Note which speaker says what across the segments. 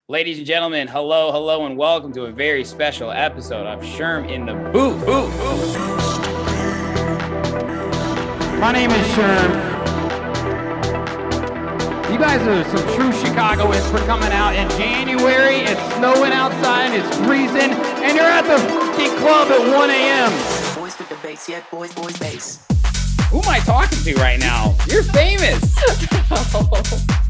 Speaker 1: Ladies and gentlemen, hello, hello, and welcome to a very special episode of Sherm in the Booth. My name is Sherm. You guys are some true Chicagoans for coming out in January. It's snowing outside, it's freezing, and you're at the fucking club at 1 a.m.
Speaker 2: Boys with the bass, yeah, boys, bass.
Speaker 1: Who am I talking to right now? You're famous.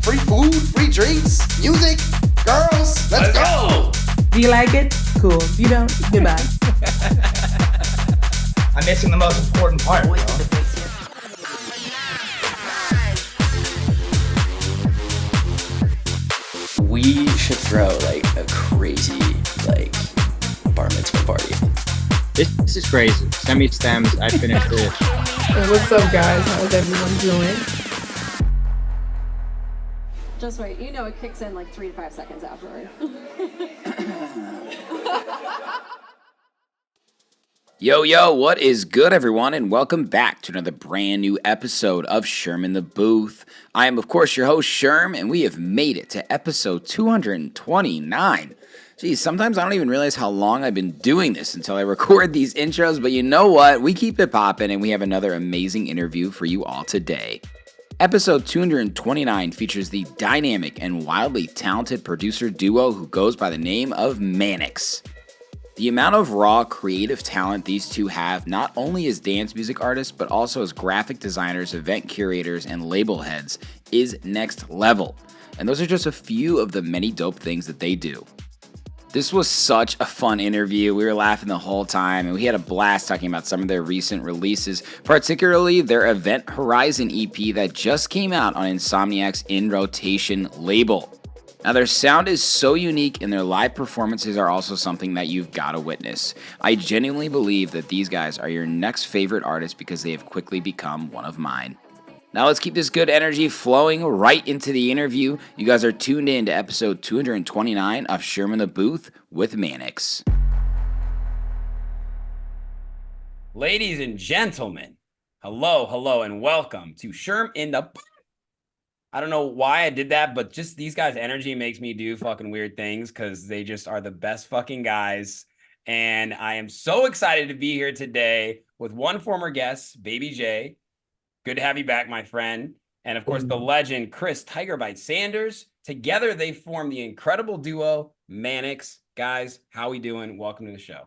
Speaker 3: Free food, free drinks, music, girls. Let's go.
Speaker 4: Do you like it? Cool. You don't? Goodbye.
Speaker 3: I'm missing the most important part.
Speaker 2: Boys with the bass, yeah.
Speaker 5: We should throw like a crazy bar mitzvah party.
Speaker 6: This is crazy. Send me stems. I finished it.
Speaker 4: What's up, guys? How's everyone doing?
Speaker 7: Just wait, you know it kicks in like 3 to 5 seconds afterward.
Speaker 1: Yo, what is good, everyone, and welcome back to another brand new episode of Sherm in the Booth. I am, of course, your host, Sherm, and we have made it to episode 229. Geez, sometimes I don't even realize how long I've been doing this until I record these intros, but you know what? We keep it popping, and we have another amazing interview for you all today. Episode 229 features the dynamic and wildly talented producer duo who goes by the name of Manics. The amount of raw creative talent these two have, not only as dance music artists, but also as graphic designers, event curators, and label heads, is next level. And those are just a few of the many dope things that they do. This was such a fun interview. We were laughing the whole time, and we had a blast talking about some of their recent releases, particularly their Event Horizon EP that just came out on Insomniac's In Rotation label. Now, their sound is so unique, and their live performances are also something that you've got to witness. I genuinely believe that these guys are your next favorite artists because they have quickly become one of mine. Now let's keep this good energy flowing right into the interview. You guys are tuned in to episode 229 of Sherm in the Booth with Manics. Ladies and gentlemen, hello, and welcome to Sherm in the Booth. I don't know why I did that, but just these guys' energy makes me do fucking weird things because they just are the best fucking guys. And I am so excited to be here today with one former guest, Baby J. Good to have you back, my friend. And of course, the legend, Chris tygrbyt Sanders. Together, they form the incredible duo, Manics. Guys, how we doing? Welcome to the show.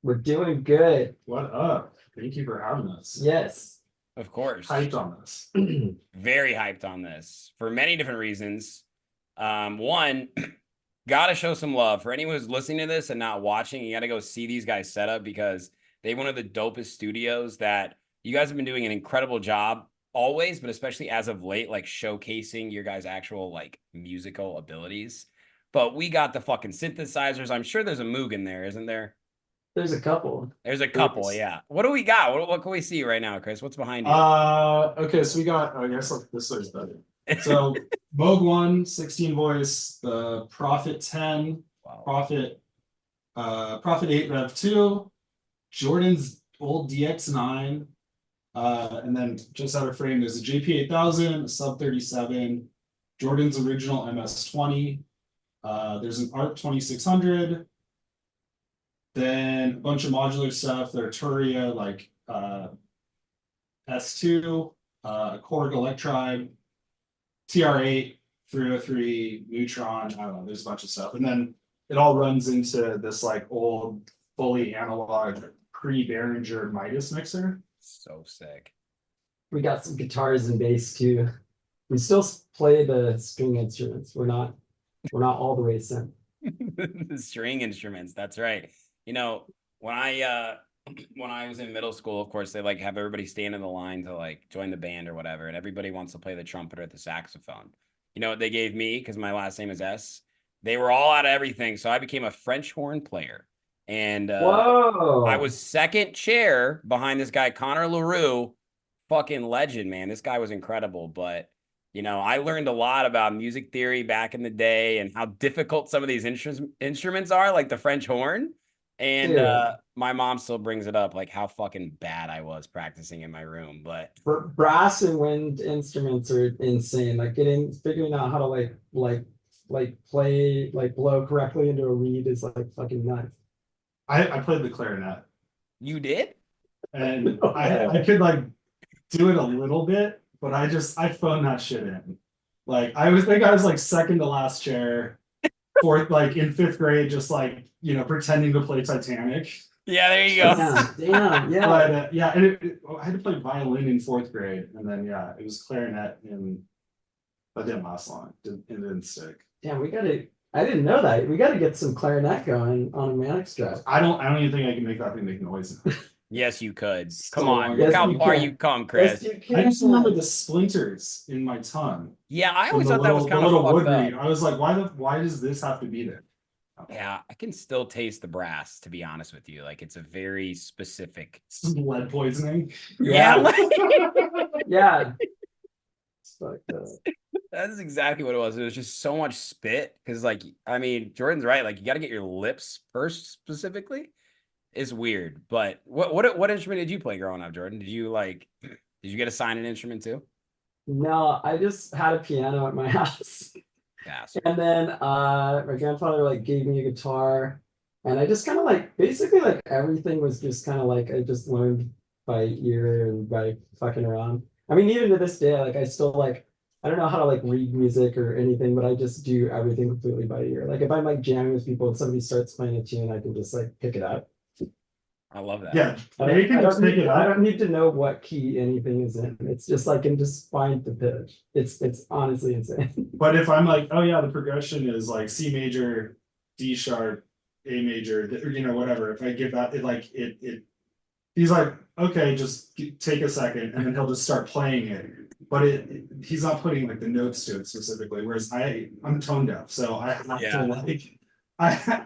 Speaker 8: We're doing good.
Speaker 9: What up? Thank you for having us.
Speaker 8: Yes.
Speaker 1: Of course.
Speaker 9: Hyped on this.
Speaker 1: Very hyped on this for many different reasons. One, got to show some love. For anyone who's listening to this and not watching, you got to go see these guys set up because they have one of the dopest studios that you guys have been doing an incredible job always, but especially as of late, like showcasing your guys' actual like musical abilities. But we got the fucking synthesizers. I'm sure there's a Moog in there, isn't there?
Speaker 8: There's a couple.
Speaker 1: There's a couple, yeah. What do we got? What can we see right now, Chris? What's behind you?
Speaker 9: Okay, so we got, I guess like this is better. So Moog 1, 16 voice, the Prophet 10,
Speaker 1: Wow.
Speaker 9: Prophet 8 Rev 2, Jordan's old DX9, and then just out of frame, there's a JP8000, a Sub 37, Jordan's original MS20, there's an ARC 2600, then a bunch of modular stuff, the Arturia, like S2, Korg Electride, TR8, 303, Neutron, I don't know, there's a bunch of stuff. And then it all runs into this like old, fully analog pre-Behringer Midas mixer.
Speaker 1: So sick.
Speaker 8: We got some guitars and bass too. We still play the string instruments. We're not all the way sent.
Speaker 1: The string instruments, that's right. You know, when I was in middle school, of course, they like have everybody stand in the line to like join the band or whatever, and everybody wants to play the trumpet or the saxophone. You know what they gave me, because my last name is S? They were all out of everything, so I became a French horn player. And
Speaker 8: Whoa.
Speaker 1: I was second chair behind this guy, Connor LaRue, fucking legend, man. This guy was incredible, but you know, I learned a lot about music theory back in the day and how difficult some of these instruments are, like the French horn. And my mom still brings it up, like how fucking bad I was practicing in my room. But
Speaker 8: brass and wind instruments are insane. Like figuring out how to like like play, like blow correctly into a reed is like fucking nuts.
Speaker 9: I played the clarinet,
Speaker 1: You did?
Speaker 9: and I could like do it a little bit, but I phoned that shit in. Like I was like second to last chair, fourth, like in fifth grade, just like pretending to play Titanic.
Speaker 1: Yeah, there you go.
Speaker 8: Damn, yeah.
Speaker 9: But yeah, and I had to play violin in fourth grade, and then yeah, it was clarinet, and that didn't last long. It didn't stick.
Speaker 8: Damn, I didn't know that. We gotta get some clarinet going on a Manics drive.
Speaker 9: I don't even think I can make that thing make noise.
Speaker 1: Yes, you could.
Speaker 9: So
Speaker 1: Come on.
Speaker 9: long.
Speaker 1: Look
Speaker 8: Yes,
Speaker 1: how
Speaker 8: you
Speaker 1: far
Speaker 8: can.
Speaker 1: you come, Chris.
Speaker 8: Yes, you can.
Speaker 9: I just remember the splinters in my tongue.
Speaker 1: Yeah, I
Speaker 9: from
Speaker 1: always
Speaker 9: the
Speaker 1: thought that was
Speaker 9: little-
Speaker 1: kind
Speaker 9: the
Speaker 1: of
Speaker 9: little
Speaker 1: fucked
Speaker 9: wood reed.
Speaker 1: up.
Speaker 9: I was like, why does this have to be there?
Speaker 1: Yeah, I can still taste the brass, to be honest with you. Like, it's a very specific.
Speaker 9: This is lead poisoning.
Speaker 1: Yeah,
Speaker 8: Yeah. It's fucked up.
Speaker 1: that's exactly what it was. It was just so much spit. Because, like, I mean, Jordan's right. Like, you got to get your lips first, specifically. It's weird. But what instrument did you play growing up, Jordan? Did you get assigned an instrument too?
Speaker 8: No, I just had a piano at my house.
Speaker 1: Yeah.
Speaker 8: And then my grandfather like gave me a guitar, and I just kind of like basically like everything was just kind of like I just learned by ear and by fucking around. I mean, even to this day, like I still like I don't know how to like read music or anything, but I just do everything completely by ear. Like if I'm like jamming with people and somebody starts playing a tune, I can just like pick it up.
Speaker 1: I love that.
Speaker 9: Yeah,
Speaker 8: I
Speaker 9: they can just pick it
Speaker 8: I
Speaker 9: up.
Speaker 8: don't need to know what key anything is in. It's just like can just find the pitch. It's honestly insane.
Speaker 9: But if I'm like, oh yeah, the progression is like C major, D sharp, A major, whatever. If I give that, he's like, okay, just take a second, and then he'll just start playing it. But he's not putting like the notes to it specifically. Whereas I'm tone deaf, so I have
Speaker 1: Yeah.
Speaker 9: to like, I have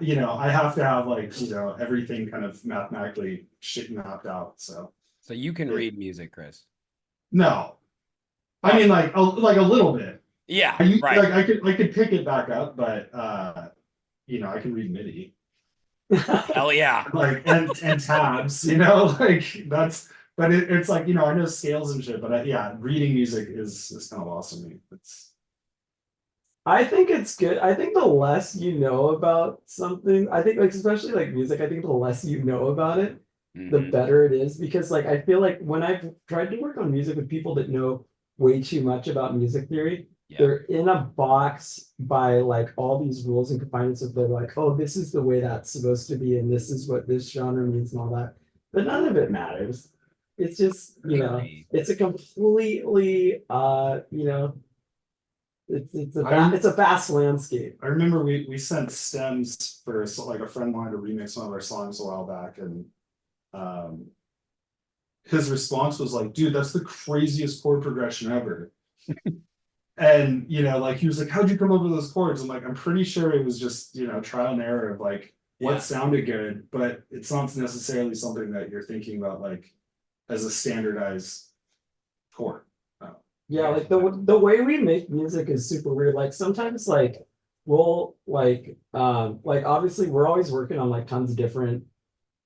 Speaker 9: to have like everything kind of mathematically shit mapped out. So
Speaker 1: you can read music, Chris.
Speaker 9: no, I mean like a little bit.
Speaker 1: Yeah,
Speaker 9: Like
Speaker 1: right.
Speaker 9: I could pick it back up, but I can read MIDI.
Speaker 1: Hell yeah.
Speaker 9: Like and tabs, like that's but it's like I know scales and shit, but reading music is kind of lost on me.
Speaker 8: I think it's good. I think the less you know about something, I think like especially like music, I think the less you know about it, the
Speaker 1: Mhm.
Speaker 8: better it is. Because like I feel like when I've tried to work on music with people that know way too much about music theory,
Speaker 1: Yeah.
Speaker 8: they're in a box by like all these rules and confinements of they're like, oh, this is the way that's supposed to be, and this is what this genre means and all that. But none of it matters. It's just,
Speaker 1: Agree.
Speaker 8: it's a completely it's a vast landscape.
Speaker 9: I remember we sent stems for like a friend wanted to remix one of our songs a while back, and his response was like, dude, that's the craziest chord progression ever. And like he was like, how'd you come up with those chords? I'm like, I'm pretty sure it was just trial and error of like what sounded good, but it's not necessarily something that you're thinking about like as a standardized chord.
Speaker 8: Yeah, like the way we make music is super weird. Like sometimes like we'll like obviously we're always working on like tons of different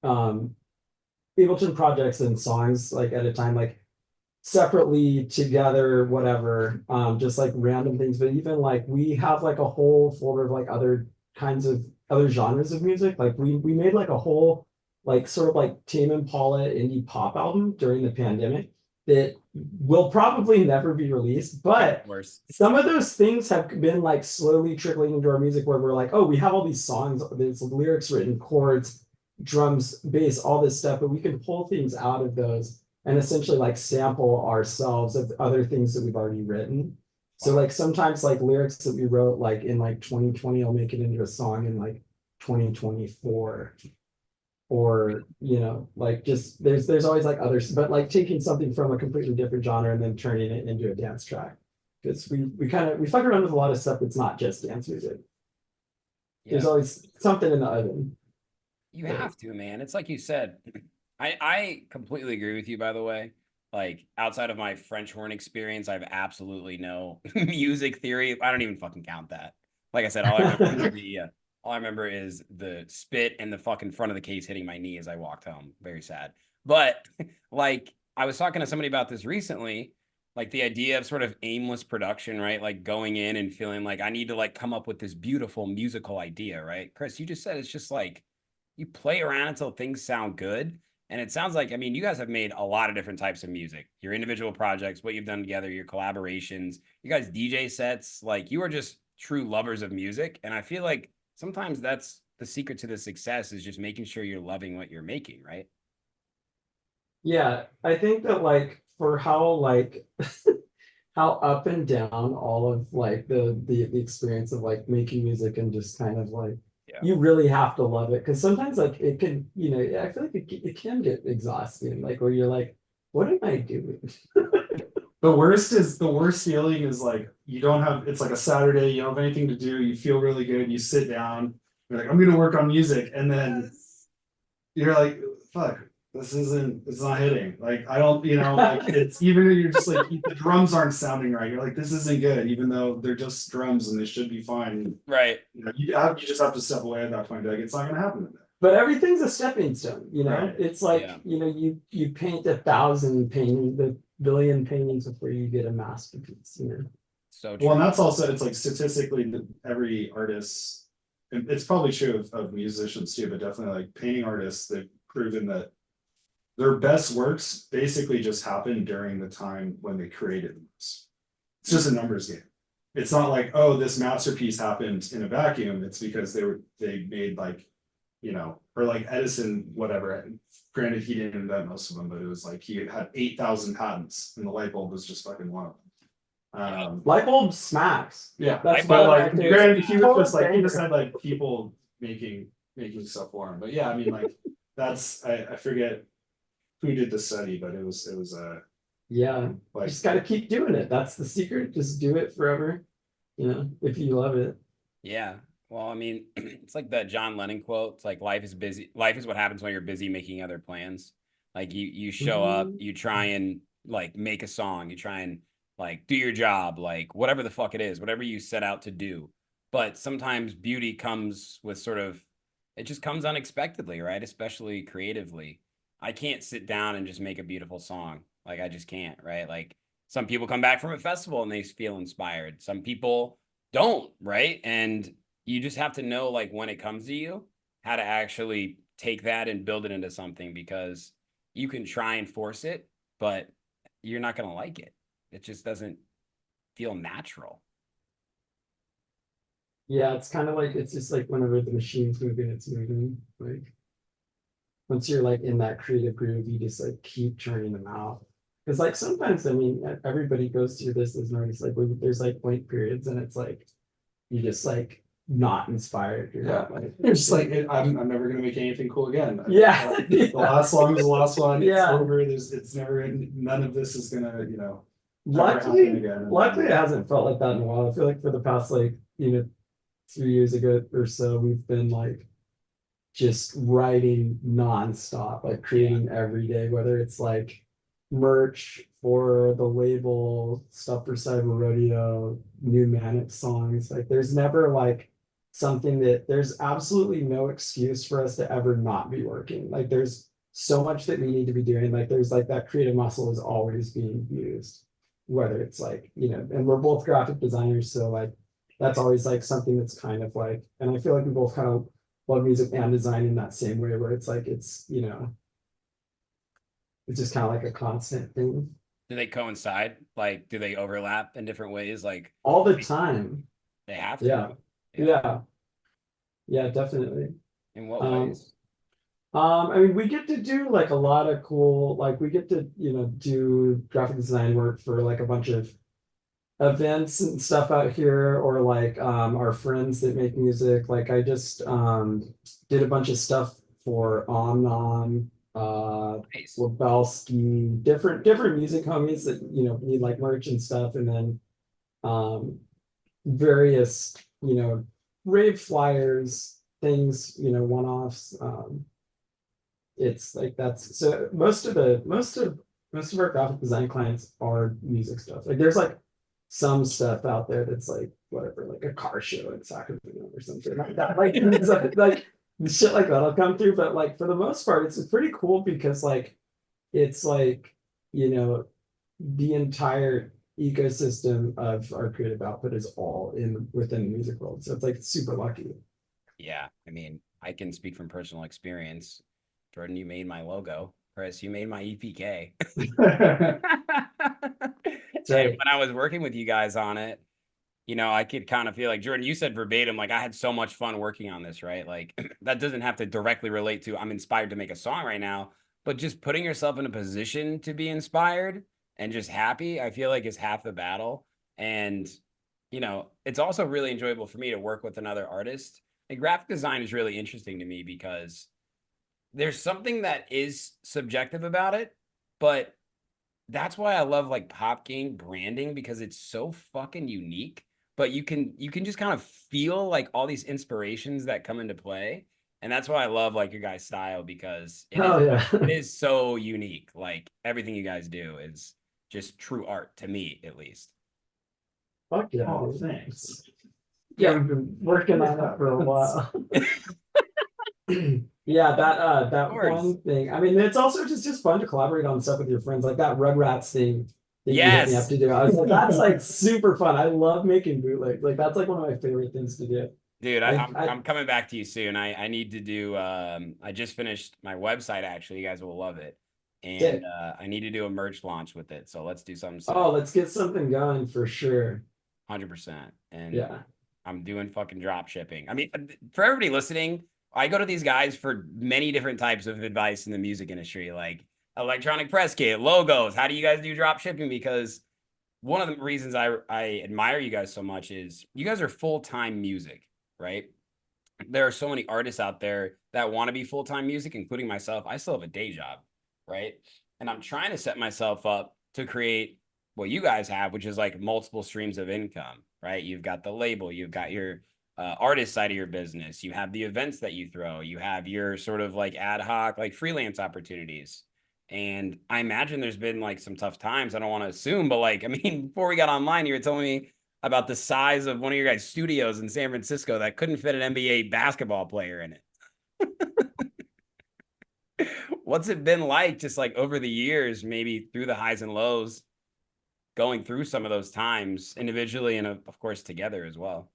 Speaker 8: Ableton projects and songs like at a time, like separately, together, whatever, just like random things. But even like we have like a whole folder of like other kinds of other genres of music. Like we made like a whole like sort of like Tame Impala indie pop album during the pandemic that will probably never be released, but some of those things have been like slowly trickling into our music where we're like, oh, we have all these songs, there's lyrics written, chords, drums, bass, all this stuff, but we can pull things out of those and essentially like sample ourselves of other things that we've already written. So like sometimes like lyrics that we wrote like in like 2020 will make it into a song in like 2024. Or like just there's always like others, but like taking something from a completely different genre and then turning it into a dance track, because we fuck around with a lot of stuff that's not just dance music. There's always something in the oven.
Speaker 1: You have to, man. It's like you said. I completely agree with you, by the way. Like outside of my French horn experience, I have absolutely no music theory. I don't even fucking count that. Like I said, all I remember is the spit and the fucking front of the case hitting my knee as I walked home. Very sad. But like I was talking to somebody about this recently,
Speaker 10: Like the idea of sort of aimless production, right? Like going in and feeling like I need to like come up with this beautiful musical idea, right? Chris, you just said it's just like you play around until things sound good. And it sounds like, I mean, you guys have made a lot of different types of music, your individual projects, what you've done together, your collaborations, you guys DJ sets, like you are just true lovers of music. And I feel like sometimes that's the secret to the success is just making sure you're loving what you're making, right?
Speaker 8: Yeah, I think that like for how like how up and down all of like the experience of like making music and just kind of like you really have to love it because sometimes like it can, you know, I feel like it can get exhausting, like where you're like, what am I doing?
Speaker 9: The worst feeling is like you don't have, it's like a Saturday, you don't have anything to do, you feel really good, you sit down, you're like, I'm gonna work on music, and then you're like, fuck, it's not hitting. Like I don't, you know, like it's even if you're just like the drums aren't sounding right, you're like, this isn't good, even though they're just drums and they should be fine.
Speaker 10: Right.
Speaker 9: You know, you just have to step away at that point, like it's not gonna happen.
Speaker 8: But everything's a stepping stone, you know.
Speaker 9: Right.
Speaker 8: It's like,
Speaker 10: Yeah.
Speaker 8: you know, you paint 1,000 paintings, the billion paintings before you get a masterpiece, you know.
Speaker 10: So true.
Speaker 9: Well, and that's also, it's like statistically every artist, and it's probably true of musicians too, but definitely like painting artists, they've proven that their best works basically just happen during the time when they created them. It's just a numbers game. It's not like, oh, this masterpiece happened in a vacuum. It's because they made like, you know, or like Edison, whatever. Granted, he didn't invent most of them, but it was like he had 8,000 patents, and the light bulb was just fucking one of them.
Speaker 8: Light bulb smacks.
Speaker 9: Yeah,
Speaker 8: That's
Speaker 9: but
Speaker 8: why
Speaker 9: like,
Speaker 8: I do.
Speaker 9: granted, he was
Speaker 8: Total
Speaker 9: just like, he just
Speaker 8: banger.
Speaker 9: had like people making stuff for him. But yeah, I mean, like that's I forget who did the study, but it was
Speaker 8: Yeah,
Speaker 9: like
Speaker 8: just gotta keep doing it. That's the secret. Just do it forever, you know, if you love it.
Speaker 10: Yeah. Well, I mean, it's like the John Lennon quote. It's like life is busy. Life is what happens when you're busy making other plans. Like you show up, you try and like make a song, you try and like do your job, like whatever the fuck it is, whatever you set out to do. But sometimes beauty comes with sort of, it just comes unexpectedly, right? Especially creatively. I can't sit down and just make a beautiful song. Like I just can't, right? Like some people come back from a festival and they feel inspired. Some people don't, right? And you just have to know like when it comes to you, how to actually take that and build it into something, because you can try and force it, but you're not going to like it. It just doesn't feel natural.
Speaker 8: Yeah, it's kind of like, it's just like whenever the machine's moving, it's moving. Like once you're like in that creative groove, you just like keep churning them out. Because like sometimes, I mean, everybody goes through this as an artist, like when there's like blank periods and it's like you just like not inspired. You're not like,
Speaker 9: it's just like I'm never gonna make anything cool again.
Speaker 8: Yeah.
Speaker 9: The last song is the last one.
Speaker 8: Yeah.
Speaker 9: It's over. It's never, none of this is gonna, you know, ever
Speaker 8: luckily,
Speaker 9: happen again.
Speaker 8: luckily it hasn't felt like that in a while. I feel like for the past like, you know, 3 years ago or so, we've been like just writing nonstop, like creating every day, whether it's like merch for the label, stuff for Cyber Rodeo, new Manics songs. Like there's never like something that there's absolutely no excuse for us to ever not be working. Like there's so much that we need to be doing. Like there's like that creative muscle is always being used, whether it's like, you know, and we're both graphic designers, so like that's always like something that's kind of like, and I feel like we both kind of love music and design in that same way, where it's like it's, you know, it's just kind of like a constant thing.
Speaker 10: Do they coincide? Like, do they overlap in different ways? Like
Speaker 8: all the time.
Speaker 10: They have to.
Speaker 8: Yeah, definitely.
Speaker 10: In what ways?
Speaker 8: I mean, we get to do like a lot of cool, like we get to, you know, do graphic design work for like a bunch of events and stuff out here, or like our friends that make music. Like I just did a bunch of stuff for Omnon,
Speaker 10: Nice.
Speaker 8: Lebowski, different music homies that, you know, need like merch and stuff, and then various, you know, rave flyers, things, you know, one-offs. It's like that's, so most of our graphic design clients are music stuff. Like there's like some stuff out there that's like whatever, like a car show in Sacramento or something like that. Like like shit like that'll come through. But like for the most part, it's pretty cool because like it's like, you know, the entire ecosystem of our creative output is all within the music world. So it's like super lucky.
Speaker 10: Yeah, I mean, I can speak from personal experience. Jordan, you made my logo. Chris, you made my EPK.
Speaker 8: That's
Speaker 10: And
Speaker 8: right.
Speaker 10: when I was working with you guys on it, you know, I could kind of feel like, Jordan, you said verbatim, like I had so much fun working on this, right? Like that doesn't have to directly relate to I'm inspired to make a song right now, but just putting yourself in a position to be inspired and just happy, I feel like is half the battle. And, you know, it's also really enjoyable for me to work with another artist. And graphic design is really interesting to me because there's something that is subjective about it, but that's why I love like Pop Gang branding because it's so fucking unique. But you can just kind of feel like all these inspirations that come into play. And that's why I love like your guys' style because
Speaker 8: Oh yeah.
Speaker 10: it is so unique. Like everything you guys do is just true art to me, at least.
Speaker 8: Fuck yeah.
Speaker 9: Oh,
Speaker 8: Dude.
Speaker 9: thanks.
Speaker 8: Yeah, we've been working on that for a while. Yeah, that one thing. I mean, it's also just fun to collaborate on stuff with your friends, like that Rugrats thing that you hit me up
Speaker 10: Yes.
Speaker 8: to do. I was like, that's like super fun. I love making bootlegs. Like that's like one of my favorite things to do.
Speaker 10: Dude,
Speaker 8: I
Speaker 10: I'm coming back to you soon. I need to do I just finished my website actually. You guys will love it. And
Speaker 8: Sick.
Speaker 10: I need to do a merch launch with it. So let's do something
Speaker 8: Oh,
Speaker 10: soon.
Speaker 8: let's get something going for sure.
Speaker 10: 100%. And
Speaker 8: Yeah.
Speaker 10: I'm doing fucking drop shipping. I mean, for everybody listening, I go to these guys for many different types of advice in the music industry, like electronic press kit, logos. How do you guys do drop shipping? Because one of the reasons I admire you guys so much is you guys are full-time music, right? There are so many artists out there that want to be full-time music, including myself. I still have a day job, right? And I'm trying to set myself up to create what you guys have, which is like multiple streams of income, right? You've got the label, you've got your artist side of your business, you have the events that you throw, you have your sort of like ad hoc, like freelance opportunities. And I imagine there's been like some tough times. I don't want to assume, but like, I mean, before we got online, you were telling me about the size of one of your guys' studios in San Francisco that couldn't fit an NBA basketball player in it. What's it been like just like over the years, maybe through the highs and lows, going through some of those times individually and of course together as well?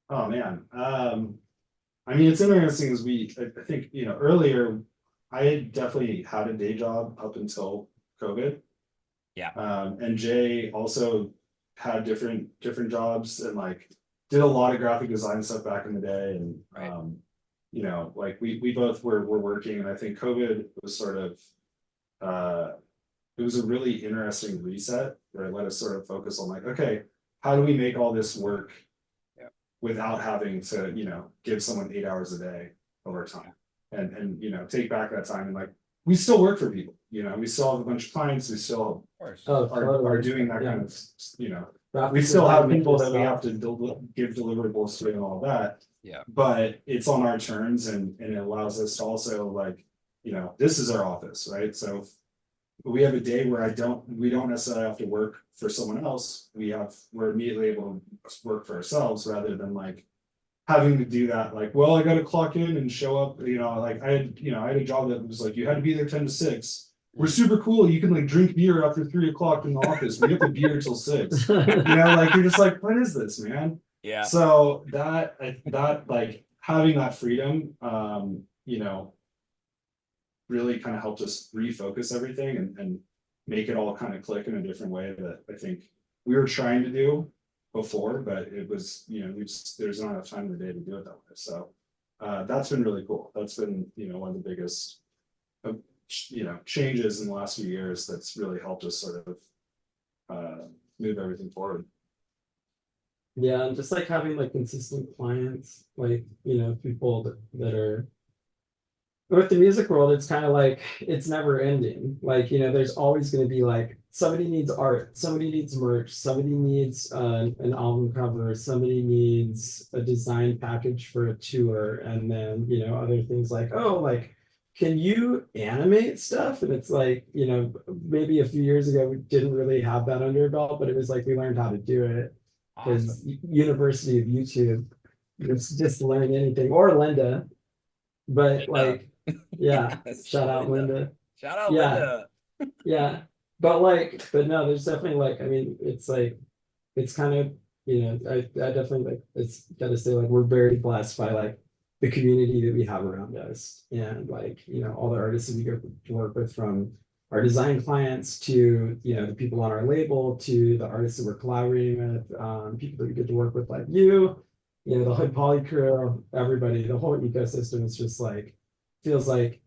Speaker 9: Oh man. I mean, it's interesting as I think, you know, earlier, I had definitely had a day job up until COVID.
Speaker 10: Yeah.
Speaker 9: And Jay also had different jobs and like did a lot of graphic design stuff back in the day. And,
Speaker 10: Right.
Speaker 9: You know, like we both were working, and I think COVID was sort of, it was a really interesting reset where it let us sort of focus on like, okay, how do we make all this work without having to, you know, give someone 8 hours a day over time and, you know, take back that time. And like, we still work for people, you know, we still have a bunch of clients, we still are doing that kind of, you know, we still have people that we have to give deliverables to and all that.
Speaker 10: Yeah.
Speaker 9: But it's on our terms and it allows us to also like, you know, this is our office, right? So we have a day where we don't necessarily have to work for someone else. We're immediately able to work for ourselves rather than like having to do that. Like, well, I got to clock in and show up, you know, like I had a job that was like, you had to be there 10 to 6. We're super cool. You can like drink beer after 3 o'clock in the office. We have the beer till 6. You know, like you're just like, what is this, man?
Speaker 10: Yeah.
Speaker 9: So that like having that freedom, you know, really kind of helped us refocus everything and make it all kind of click in a different way that I think we were trying to do before, but it was, you know, there's not enough time in the day to do it that way. So that's been really cool. That's been, you know, one of the biggest, you know, changes in the last few years that's really helped us sort of move everything forward.
Speaker 8: Yeah, and just like having like consistent clients, like, you know, people that are with the music world, it's kind of like it's never ending. Like, you know, there's always going to be like somebody needs art, somebody needs merch, somebody needs an album cover, somebody needs a design package for a tour, and then, you know, other things like, oh, like, can you animate stuff? And it's like, you know, maybe a few years ago we didn't really have that under our belt, but it was like we learned how to do it. Because University of YouTube, just learn anything, or Linda, but like, yeah,
Speaker 10: Yes,
Speaker 8: shout out Linda.
Speaker 10: Shout out
Speaker 8: Yeah.
Speaker 10: Linda.
Speaker 8: Yeah, but no, there's definitely like, I mean, it's like, it's kind of, I definitely like, it's gotta say, like, we're very blessed by like the community that we have around us. And like, all the artists that we go to work with, from our design clients to, the people on our label, to the artists that we're collaborating with, people that we get to work with, like you, the Hood Poly crew, everybody, the whole ecosystem is just like, feels like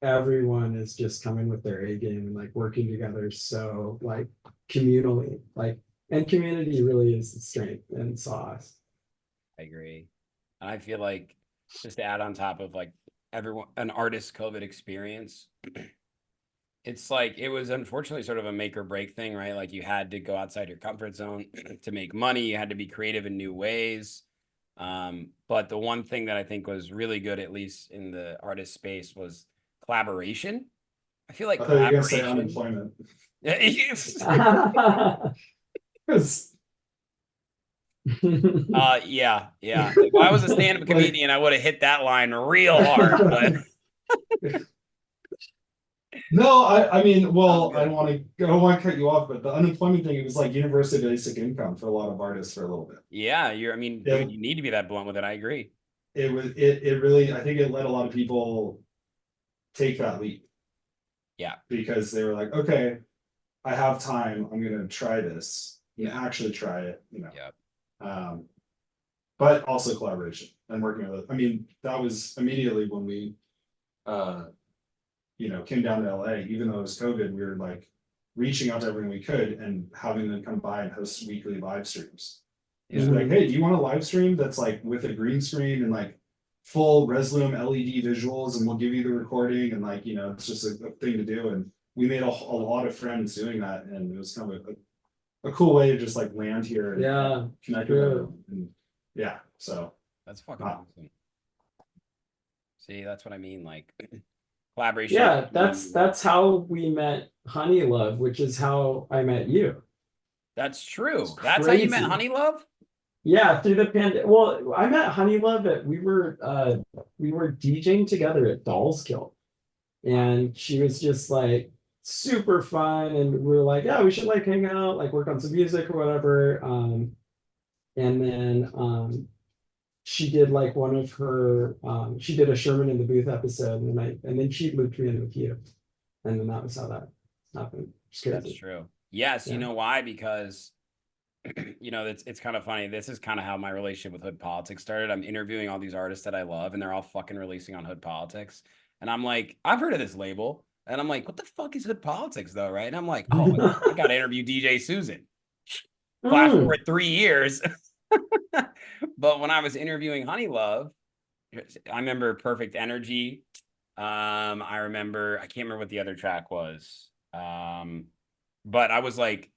Speaker 8: everyone is just coming with their A game and like working together. So like communally, like, and community really is the strength and sauce.
Speaker 10: I agree. And I feel like, just to add on top of like everyone, an artist COVID experience, it's like, it was unfortunately sort of a make or break thing, right? Like you had to go outside your comfort zone to make money. You had to be creative in new ways. But the one thing that I think was really good, at least in the artist space, was collaboration. I feel like
Speaker 9: I thought you were gonna say
Speaker 10: collaboration.
Speaker 9: unemployment. 'Cause
Speaker 10: Yeah. If I was a stand-up comedian, I would have hit that line real hard. But
Speaker 9: no, I mean, well, I don't want to cut you off, but the unemployment thing, it was like universal basic income for a lot of artists for a little bit.
Speaker 10: yeah, dude, you need to be that blunt with it. I agree.
Speaker 9: It really, I think it let a lot of people take that leap.
Speaker 10: Yeah.
Speaker 9: Because they were like, okay, I have time, I'm gonna try this, actually try it,
Speaker 10: Yep.
Speaker 9: But also collaboration and working with it. I mean, that was immediately when we came down to LA. Even though it was COVID, we were like reaching out to everyone we could and having them come by and host weekly live streams. Just like, hey, do you want a live stream that's like with a green screen and like full Resolume LED visuals, and we'll give you the recording, and like, it's just a thing to do. And we made a lot of friends doing that, and it was kind of a cool way to just like land here and connect with everyone. And so
Speaker 10: that's fucking awesome. See, that's what I mean, like collaboration.
Speaker 8: Yeah, that's how we met Honey Love, which is how I met you.
Speaker 10: That's true. That's how you met Honey Love?
Speaker 8: Yeah, through the pandemic. Well, I met Honey Love we were DJing together at Dolls Kill, and she was just like super fun, and we were like, yeah, we should like hang out, like work on some music or whatever. And then she did like one of her she did a Sherman in the Booth episode, and then she looped me in with you, and then that was how that happened.
Speaker 10: That's true. Yes, you know why? Because it's kind of funny. This is kind of how my relationship with Hood Politics started. I'm interviewing all these artists that I love, and they're all fucking releasing on Hood Politics. And I'm like, I've heard of this label. And I'm like, what the fuck is Hood Politics though, right? And I'm like, oh, I got to interview DJ Susan. Flash forward 3 years. But when I was interviewing Honey Love, I remember Perfect Energy. I remember, I can't remember what the other track was. But I was like,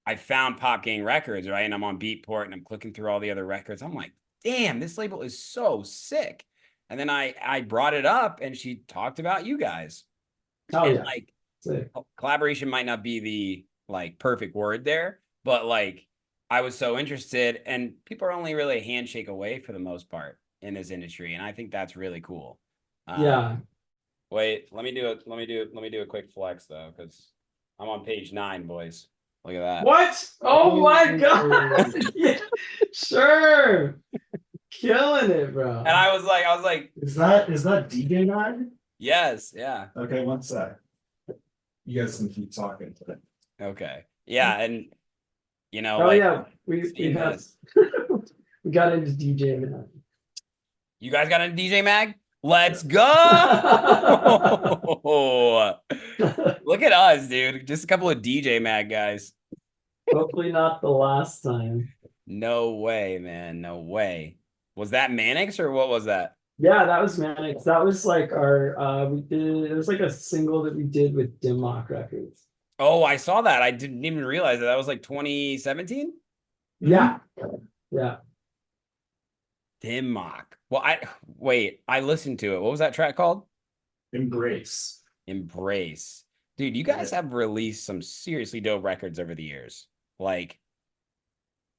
Speaker 10: I found Pop Gang Records, right? And I'm on Beatport and I'm clicking through all the other records. I'm like, damn, this label is so sick. And then I brought it up, and she talked about you guys. And like, sick. Collaboration might not be the like perfect word there, but like I was so interested, and people are only really a handshake away for the most part in this industry. And I think that's really cool. Wait, let me do a quick flex though, because I'm on page 9, boys. Look at that.
Speaker 8: What? Oh my god. Yeah, sure. Killing it, bro.
Speaker 10: And I was like,
Speaker 9: is that DJ Mag?
Speaker 10: Yes, yeah.
Speaker 9: Okay, one sec. You guys can keep talking.
Speaker 10: Okay. Yeah, and
Speaker 8: we got we got into DJ Mag.
Speaker 10: You guys got into DJ Mag? Let's go. Look at us, dude. Just a couple of DJ Mag guys.
Speaker 8: Hopefully not the last time.
Speaker 10: No way, man. No way. Was that Manics or what was that?
Speaker 8: Yeah, that was Manics. That was like our it was like a single that we did with Dimlock Records.
Speaker 10: Oh, I saw that. I didn't even realize that was like 2017.
Speaker 8: Yeah.
Speaker 10: Dimmock. Well, I listened to it. What was that track called?
Speaker 9: Embrace.
Speaker 10: Dude, you guys have released some seriously dope records over the years. Like,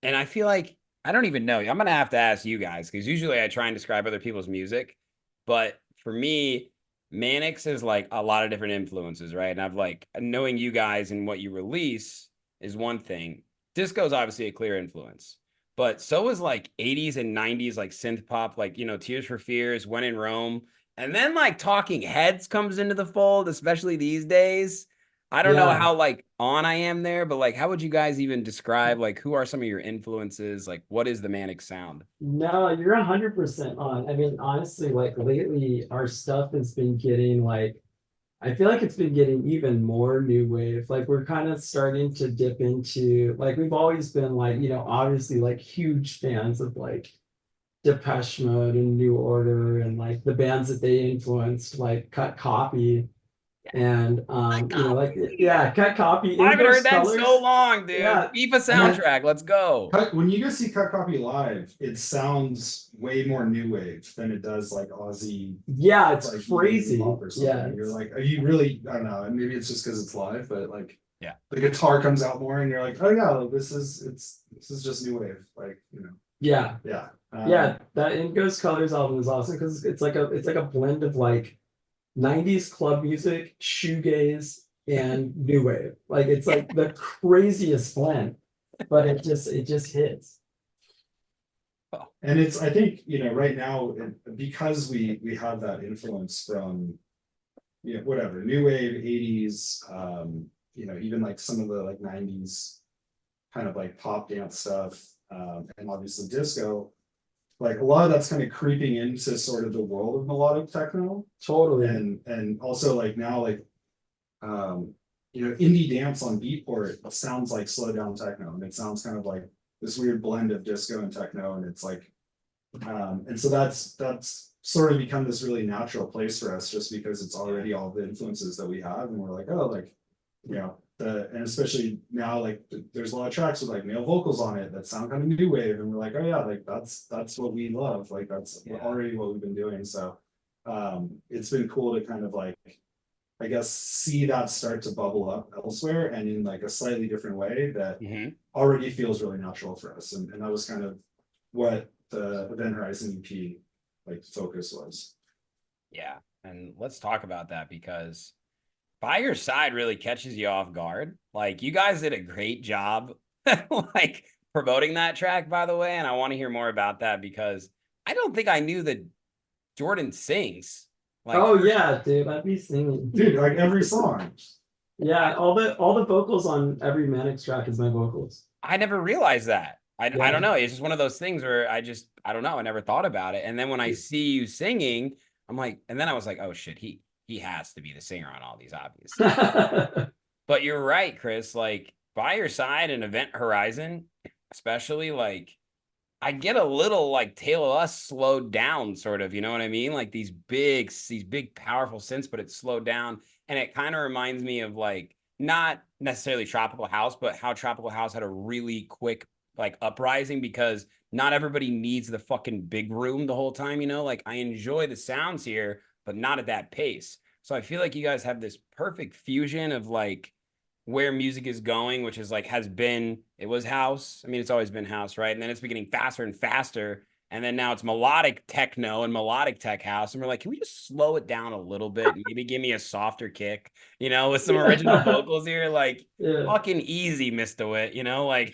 Speaker 10: and I feel like, I don't even know. I'm going to have to ask you guys, because usually I try and describe other people's music. But for me, Manics is like a lot of different influences, right? And I've like knowing you guys and what you release is one thing. Disco is obviously a clear influence, but so is like 80s and 90s, like synth pop, like, Tears for Fears, When in Rome. And then like Talking Heads comes into the fold, especially these days. I don't know
Speaker 8: Yeah.
Speaker 10: how like on I am there, but like, how would you guys even describe like who are some of your influences? Like, what is the Manic sound?
Speaker 8: No, you're 100% on. I mean, honestly, like lately, our stuff has been getting like, I feel like it's been getting even more new wave. Like we're kind of starting to dip into, like we've always been like, obviously like huge fans of like Depeche Mode and New Order and like the bands that they influenced, like Cut Copy and like yeah, Cut Copy.
Speaker 10: I haven't
Speaker 8: Inverse
Speaker 10: heard that in
Speaker 8: Colors.
Speaker 10: so long, dude.
Speaker 8: Yeah.
Speaker 10: FIFA soundtrack, let's go.
Speaker 9: When you go see Cut Copy live, it sounds way more new wave than it does like Aussie.
Speaker 8: Yeah, it's
Speaker 9: like
Speaker 8: crazy.
Speaker 9: pop or something.
Speaker 8: Yeah,
Speaker 9: You're like, are you really? I don't know. Maybe it's just because it's live, but like,
Speaker 10: yeah,
Speaker 9: the guitar comes out more, and you're like, oh yeah, like, this is just new wave, like
Speaker 8: yeah,
Speaker 9: yeah,
Speaker 8: yeah. That In Ghost Colors album is awesome because it's like a blend of like 90s club music, shoegaze, and new wave. Like it's like the craziest blend, but it just hits.
Speaker 9: And it's, I think, right now, because we have that influence from, whatever, new wave, 80s, even like some of the like 90s kind of like pop dance stuff, and obviously disco, like a lot of that's kind of creeping into sort of the world of melodic techno.
Speaker 8: Totally.
Speaker 9: And also like now, like, indie dance on Beatport sounds like slow down techno, and it sounds kind of like this weird blend of disco and techno, and it's like, and so that's sort of become this really natural place for us, just because it's already all the influences that we have, and we're like, oh, like, and especially now, like, there's a lot of tracks with like male vocals on it that sound kind of new wave, and we're like, oh yeah, like that's what we love, like that's already what we've been doing. So it's been cool to kind of like, I guess, see that start to bubble up elsewhere and in like a slightly different way that already feels really natural for us. And that was kind of what the Event Horizon EP like focus was.
Speaker 10: Yeah, and let's talk about that, because By Your Side really catches you off guard. Like, you guys did a great job like promoting that track, by the way, and I want to hear more about that, because I don't think I knew that Jordan sings. Like,
Speaker 8: oh yeah, dude, I'd be singing.
Speaker 9: Dude, like every song.
Speaker 8: Yeah, all the vocals on every Manics track is my vocals.
Speaker 10: I never realized that. I don't know. It's just one of those things where I don't know. I never thought about it. And then when I see you singing, I'm like, and then I was like, oh shit, he has to be the singer on all these, obviously. But you're right, Chris. Like, By Your Side and Event Horizon, especially, like, I get a little like Tale of Us slowed down, sort of, you know what I mean? Like these big powerful synths, but it's slowed down. And it kind of reminds me of like, not necessarily Tropical House, but how Tropical House had a really quick like uprising, because not everybody needs the fucking big room the whole time, Like, I enjoy the sounds here, but not at that pace. So I feel like you guys have this perfect fusion of like where music is going, which is like, it was house. I mean, it's always been house, right? And then it's been getting faster and faster. And then now it's melodic techno and melodic tech house. And we're like, can we just slow it down a little bit? And maybe give me a softer kick, with some original vocals here? Like, fucking easy, Mr. Wit, like,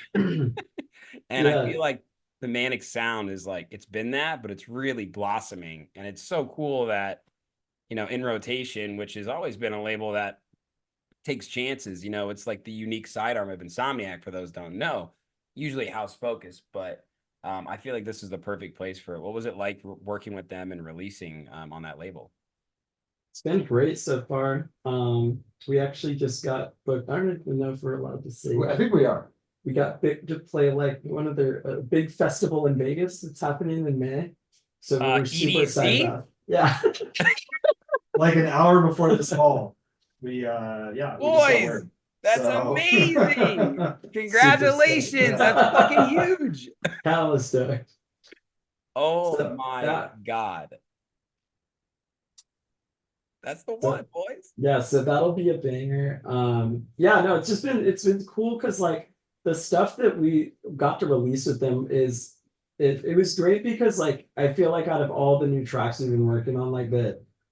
Speaker 10: and I feel like the Manic sound is like, it's been that, but it's really blossoming. And it's so cool that, In Rotation, which has always been a label that takes chances, it's like the unique sidearm of Insomniac, for those who don't know, usually house focused, but I feel like this is the perfect place for it. What was it like working with them and releasing on that label?
Speaker 8: It's been great so far. We actually just got booked. I don't even know if we're allowed to say.
Speaker 9: I think we are.
Speaker 8: We got picked to play like one of their big festival in Vegas. That's happening in May. So we're super excited about it. Yeah.
Speaker 9: Like an hour before this fall. We
Speaker 10: boys, that's amazing. Congratulations. That's fucking huge.
Speaker 8: Hell is stoked.
Speaker 10: Oh my God. That's the one, boys.
Speaker 8: Yeah, so that'll be a banger. It's been cool because like the stuff that we got to release with them it was great because like I feel like out of all the new tracks we've been working on, like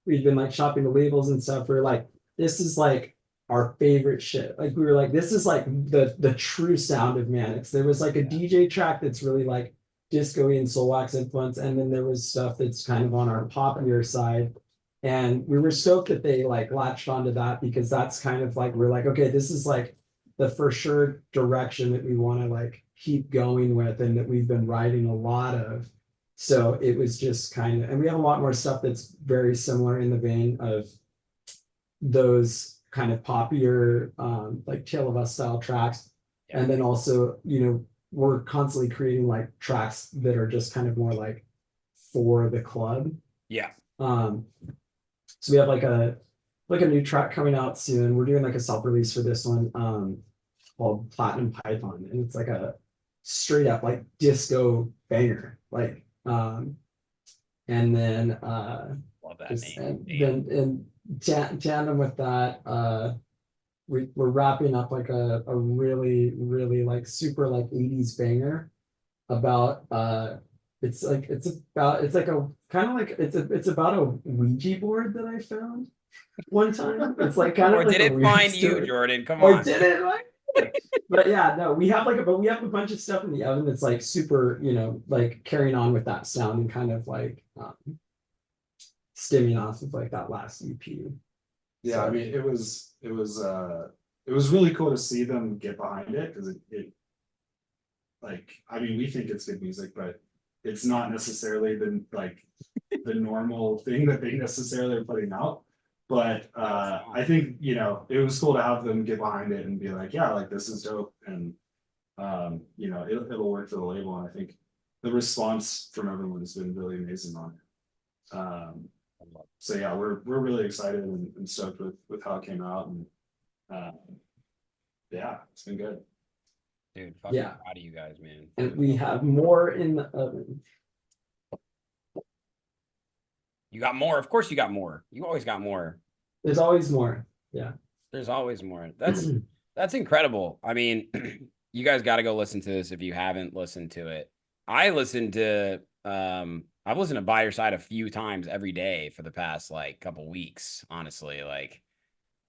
Speaker 8: we'd been like shopping the labels and stuff. We were like, this is like our favorite shit. Like we were like, this is like the true sound of Manics. There was like a DJ track that's really like disco-y and soul wax influence, and then there was stuff that's kind of on our poppier side. And we were stoked that they like latched onto that, because that's kind of like, we're like, okay, this is like the for sure direction that we want to like keep going with, and that we've been writing a lot of. So it was just kind of, and we have a lot more stuff that's very similar in the vein of those kind of poppier, like Tale of Us style tracks. And then also, we're constantly creating like tracks that are just kind of more like for the club.
Speaker 10: Yeah.
Speaker 8: So we have like a new track coming out soon. We're doing like a self-release for this one, called Platinum Python, and it's like a straight up like disco banger. Like, and then
Speaker 10: love that name.
Speaker 8: then in tandem with that, we're wrapping up like a really, really like super like 80s banger about it's about a Ouija board that I found one time. It's like kind of
Speaker 10: or
Speaker 8: like
Speaker 10: did
Speaker 8: a
Speaker 10: it
Speaker 8: weird
Speaker 10: find you,
Speaker 8: story.
Speaker 10: Jordan? Come
Speaker 8: Or
Speaker 10: on.
Speaker 8: did it? Like, but yeah, no, we have a bunch of stuff in the oven that's like super, like carrying on with that sound and kind of like stemming off of like that last EP.
Speaker 9: Yeah,
Speaker 8: So,
Speaker 9: I mean, it was really cool to see them get behind it, because it like, I mean, we think it's good music, but it's not necessarily the normal thing that they necessarily are putting out. But I think, it was cool to have them get behind it and be like, yeah, like this is dope, and it'll work for the label. And I think the response from everyone has been really amazing on it. So yeah, we're really excited and stoked with how it came out, and yeah, it's been good.
Speaker 10: Dude, fucking
Speaker 8: Yeah.
Speaker 10: proud of you guys, man.
Speaker 8: and we have more in the oven.
Speaker 10: You got more. Of course you got more. You always got more.
Speaker 8: There's always more. Yeah.
Speaker 10: There's always more. That's incredible. I mean, you guys got to go listen to this if you haven't listened to it. I've listened to By Your Side a few times every day for the past like couple weeks, honestly. Like,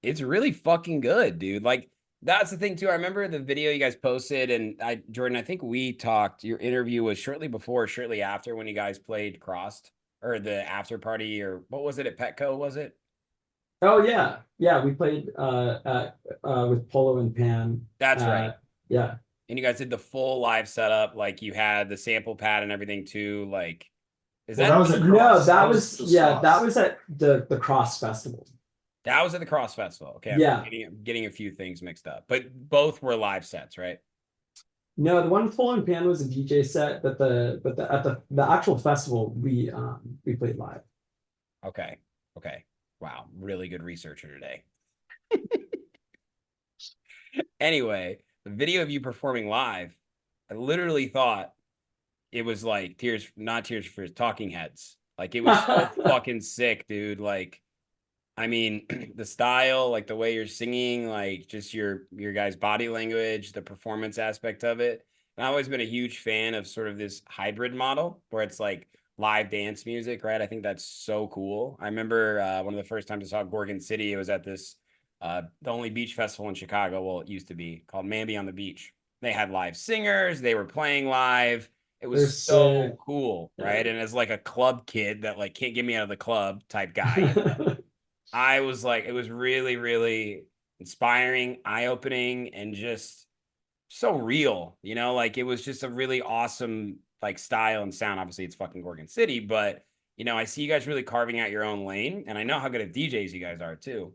Speaker 10: it's really fucking good, dude. Like, that's the thing too. I remember the video you guys posted, and Jordan, I think we talked, your interview was shortly before, shortly after, when you guys played Crossed, or the after party, or what was it at Petco, was it?
Speaker 8: Oh yeah. Yeah. We played with Polo and Pan.
Speaker 10: That's right.
Speaker 8: Yeah.
Speaker 10: And you guys did the full live setup, like you had the sample pad and everything too. Like,
Speaker 9: That was at
Speaker 8: No,
Speaker 9: Cross.
Speaker 8: that was
Speaker 9: Cross.
Speaker 8: that was at the Cross Festival.
Speaker 10: That was at the Cross Festival. Okay,
Speaker 8: Yeah.
Speaker 10: I'm getting a few things mixed up, but both were live sets, right?
Speaker 8: No, the one with Polo and Pan was a DJ set, but at the actual festival we played live.
Speaker 10: Okay. Wow, really good researcher today. Anyway, the video of you performing live, I literally thought it was like not Tears for Talking Heads. Like, it was so fucking sick, dude. Like, I mean, the style, like the way you're singing, like just your guys' body language, the performance aspect of it. And I've always been a huge fan of sort of this hybrid model where it's like live dance music, right? I think that's so cool. I remember one of the first times I saw Gorgon City, it was at this, the only beach festival in Chicago. Well, it used to be called Mamby on the Beach. They had live singers. They were playing live. It was so cool, right? And as like a club kid that like can't get me out of the club type guy, I was like, it was really, really inspiring, eye-opening, and just so real, like it was just a really awesome like style and sound. Obviously it's fucking Gorgon City, but I see you guys really carving out your own lane, and I know how good of DJs you guys are too.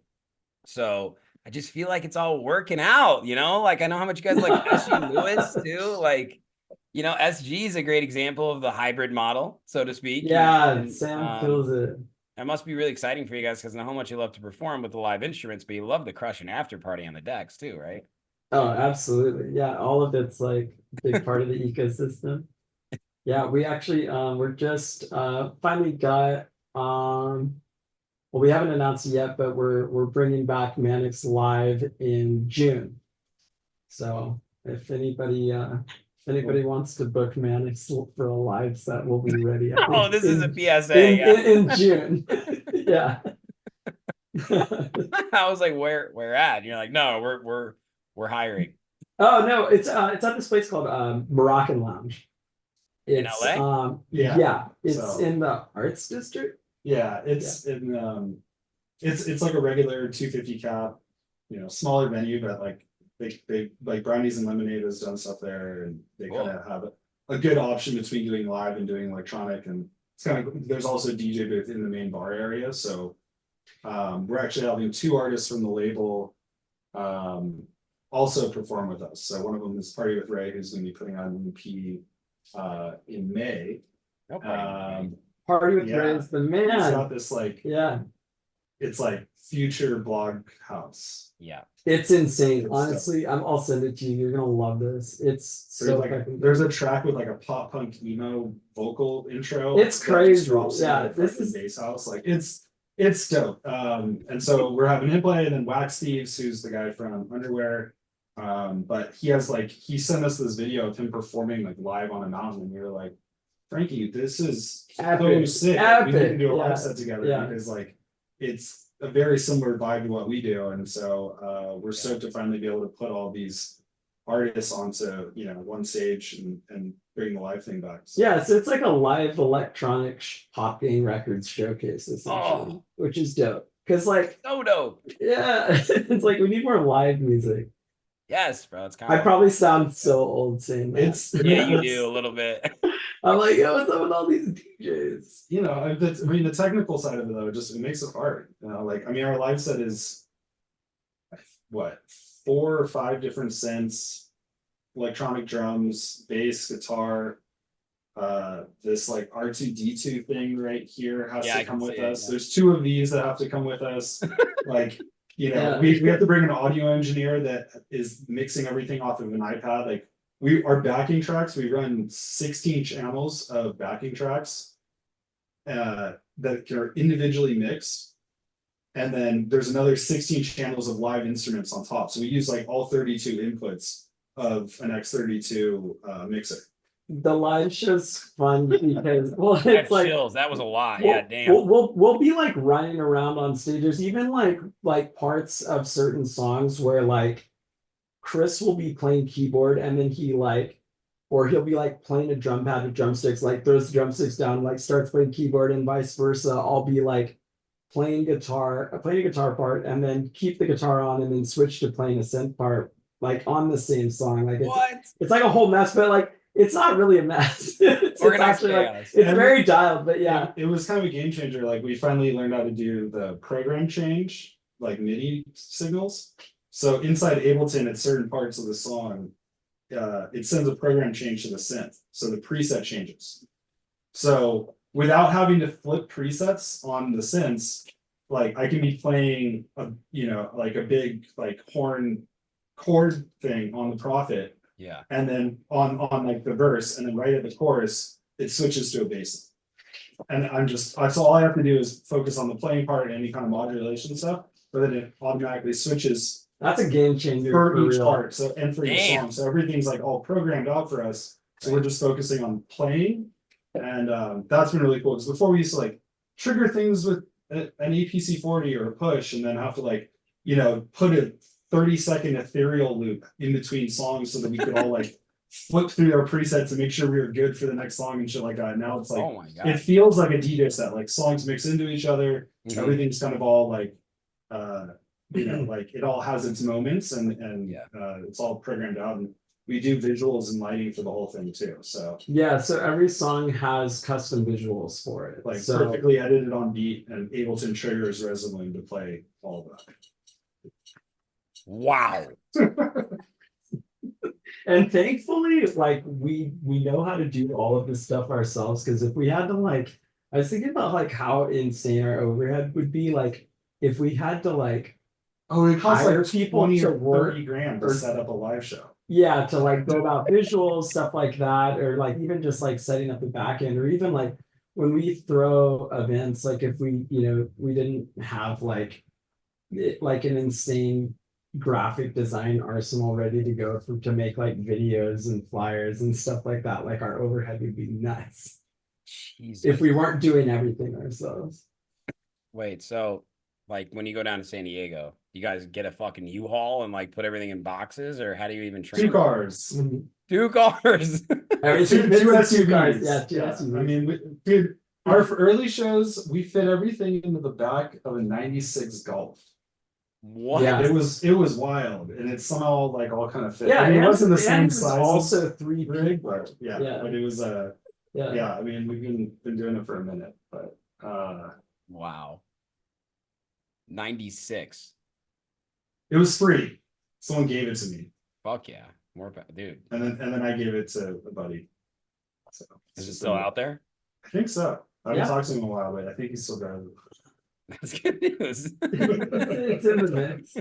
Speaker 10: So I just feel like it's all working out, like I know how much you guys like SG Lewis too. Like, SG is a great example of the hybrid model, so to speak.
Speaker 8: Yeah, Sam kills it.
Speaker 10: It must be really exciting for you guys, because I know how much you love to perform with the live instruments, but you love the crush and after party on the decks too, right?
Speaker 8: Oh, absolutely. Yeah, all of it's like a big part of the ecosystem. Yeah, we actually we're just finally got well, we haven't announced it yet, but we're bringing back Manics live in June. So if anybody wants to book Manics for a live set, we'll be ready.
Speaker 10: Oh, this is a PSA.
Speaker 8: In June. Yeah.
Speaker 10: I was like, where at? And you're like, no, we're hiring
Speaker 8: Oh no, it's at this place called Moroccan Lounge.
Speaker 10: in
Speaker 8: It's
Speaker 10: LA.
Speaker 8: it's
Speaker 9: So-
Speaker 8: in the Arts District.
Speaker 9: Yeah, it's it's like a regular 250 cap, smaller venue, but like they like Brownies and Lemonade has done stuff there, and they
Speaker 10: Cool.
Speaker 9: kind of have a good option between doing live and doing electronic, and it's kind of there's also a DJ booth in the main bar area, so we're actually having 2 artists from the label also perform with us. So one of them is Party with Ray, who's going to be putting on an EP in May.
Speaker 10: No party.
Speaker 8: Party with
Speaker 9: Yeah.
Speaker 8: Ray is the
Speaker 9: It's
Speaker 8: man.
Speaker 9: got this like
Speaker 8: Yeah,
Speaker 9: it's like future blog house.
Speaker 10: Yeah.
Speaker 8: it's insane.
Speaker 9: Good
Speaker 8: Honestly, I'll send it to you. You're gonna love this. It's
Speaker 9: There's
Speaker 8: so
Speaker 9: like
Speaker 8: fucking
Speaker 9: there's a track with like a pop punk emo vocal intro.
Speaker 8: It's
Speaker 9: that just
Speaker 8: crazy.
Speaker 9: drops
Speaker 8: Yeah,
Speaker 9: into the
Speaker 8: this
Speaker 9: fucking
Speaker 8: is-
Speaker 9: bass house. Like it's dope. And so we're having him play, and then Wax Thieves, who's the guy from Underwear. But he sent us this video of him performing like live on a mountain, and we were like, Frankie, this is so
Speaker 8: Epic.
Speaker 9: sick. We need to do a
Speaker 8: Yeah.
Speaker 9: live set together
Speaker 8: Yeah.
Speaker 9: because like it's a very similar vibe to what we do. And so we're stoked to finally be able to put all these artists onto one stage and bring the live thing back. So,
Speaker 8: Yeah, so it's like a live electronic pop game records showcase essentially,
Speaker 10: Oh.
Speaker 8: which is dope. Cause like,
Speaker 10: So dope.
Speaker 8: yeah, it's like we need more live music.
Speaker 10: Yes, bro. It's kind
Speaker 8: I
Speaker 10: of
Speaker 8: probably sound so old saying that.
Speaker 9: It's
Speaker 10: yeah, you do a little bit.
Speaker 8: I'm like, yo, what's up with all these DJs?
Speaker 9: the technical side of it though, it makes it hard. Our live set is what 4 or 5 different synths, electronic drums, bass, guitar. This like R2D2 thing right here has
Speaker 10: Yeah, I
Speaker 9: to come
Speaker 10: can
Speaker 9: with
Speaker 10: see it,
Speaker 9: us.
Speaker 10: yeah.
Speaker 9: There's 2 of these that have to come with us. Like,
Speaker 8: Yeah.
Speaker 9: we have to bring an audio engineer that is mixing everything off of an iPad. Like our backing tracks, we run 16 channels of backing tracks that are individually mixed. And then there's another 16 channels of live instruments on top. So we use like all 32 inputs of an X32 mixer.
Speaker 8: The live show's fun because
Speaker 10: I have
Speaker 8: it's like
Speaker 10: chills. That was a lot.
Speaker 8: we'll,
Speaker 10: Yeah, damn.
Speaker 8: we'll be like running around on stages, even like parts of certain songs where like Chris will be playing keyboard and then he'll be like playing a drum pad with drumsticks, like throws the drumsticks down, like starts playing keyboard, and vice versa. I'll be like playing a guitar part and then keep the guitar on and then switch to playing a synth part like on the same song. Like it's like a whole mess, but like it's not really a mess. it's
Speaker 10: Organized
Speaker 8: actually like
Speaker 10: chaos.
Speaker 8: it's very dialed, but yeah.
Speaker 9: It was kind of a game changer. Like we finally learned how to do the program change, like MIDI signals. So inside Ableton, at certain parts of the song, it sends a program change to the synth. So the preset changes. So without having to flip presets on the synths, like I can be playing like a big like horn chord thing on the Prophet.
Speaker 10: Yeah.
Speaker 9: And then on like the verse, and then right at the chorus, it switches to a bass. And so all I have to do is focus on the playing part and any kind of modulation stuff, but then it automatically switches
Speaker 8: That's a game changer
Speaker 9: for each
Speaker 8: real.
Speaker 9: part. So and for each
Speaker 10: Damn.
Speaker 9: song. So everything's like all programmed out for us. So we're just focusing on playing. And that's been really cool. Because before we used to like trigger things with an APC 40 or a push, and then have to like, put a 30-second ethereal loop in between songs so that we could all like flip through our presets and make sure we were good for the next song and shit like that. Now it's like
Speaker 10: Oh my god.
Speaker 9: it feels like a DJ set, like songs mix into each other.
Speaker 10: Mhm.
Speaker 9: Everything's kind of all like like it all has its moments and it's all programmed out, and we do visuals and lighting for the whole thing too. So
Speaker 8: Yeah, so every song has custom visuals for it.
Speaker 9: like
Speaker 8: So
Speaker 9: perfectly edited on beat, and Ableton triggers Resolute to play all of that.
Speaker 10: Wow.
Speaker 8: and thankfully, like we know how to do all of this stuff ourselves, because if we had to like, I was thinking about like how insane our overhead would be, like if we had to like
Speaker 9: it costs
Speaker 8: hire
Speaker 9: like
Speaker 8: people
Speaker 9: 20
Speaker 8: to
Speaker 9: or
Speaker 8: work
Speaker 9: 30 grand to set up a live show.
Speaker 8: yeah, to like build out visuals, stuff like that, or like even just like setting up the back end, or even like when we throw events, like if we we didn't have like an insane graphic design arsenal ready to go to make like videos and flyers and stuff like that, like our overhead would be nuts
Speaker 10: Jesus.
Speaker 8: if we weren't doing everything ourselves.
Speaker 10: Wait, so Like when you go down to San Diego, you guys get a fucking U-Haul and like put everything in boxes, or how do you even train?
Speaker 9: 2 cars.
Speaker 8: Mhm.
Speaker 10: 2 cars.
Speaker 8: Everything
Speaker 9: Two
Speaker 8: fits in 2 cars.
Speaker 9: SUVs.
Speaker 8: Yeah, 2
Speaker 9: Yeah,
Speaker 8: SUVs.
Speaker 9: I mean, dude, our early shows, we fit everything into the back of a '96 Golf.
Speaker 10: What?
Speaker 8: Yeah.
Speaker 9: It was wild, and it's somehow like all kind of fit.
Speaker 8: Yeah,
Speaker 9: I mean, it
Speaker 8: and-
Speaker 9: wasn't the
Speaker 8: and
Speaker 9: same
Speaker 8: it was
Speaker 9: size.
Speaker 8: also 3
Speaker 9: rig,
Speaker 8: people.
Speaker 9: but yeah,
Speaker 8: Yeah.
Speaker 9: but it was
Speaker 8: Yeah.
Speaker 9: yeah. I mean, we've been doing it for a minute, but
Speaker 10: Wow. 96.
Speaker 9: it was free. Someone gave it to me,
Speaker 10: Fuck yeah. Dude.
Speaker 9: and then I gave it to a buddy. So
Speaker 10: Is it still out there?
Speaker 9: I think so. I haven't
Speaker 8: Yeah.
Speaker 9: talked to him in a while, but I think he's still driving.
Speaker 10: That's good news.
Speaker 8: It's in the mix.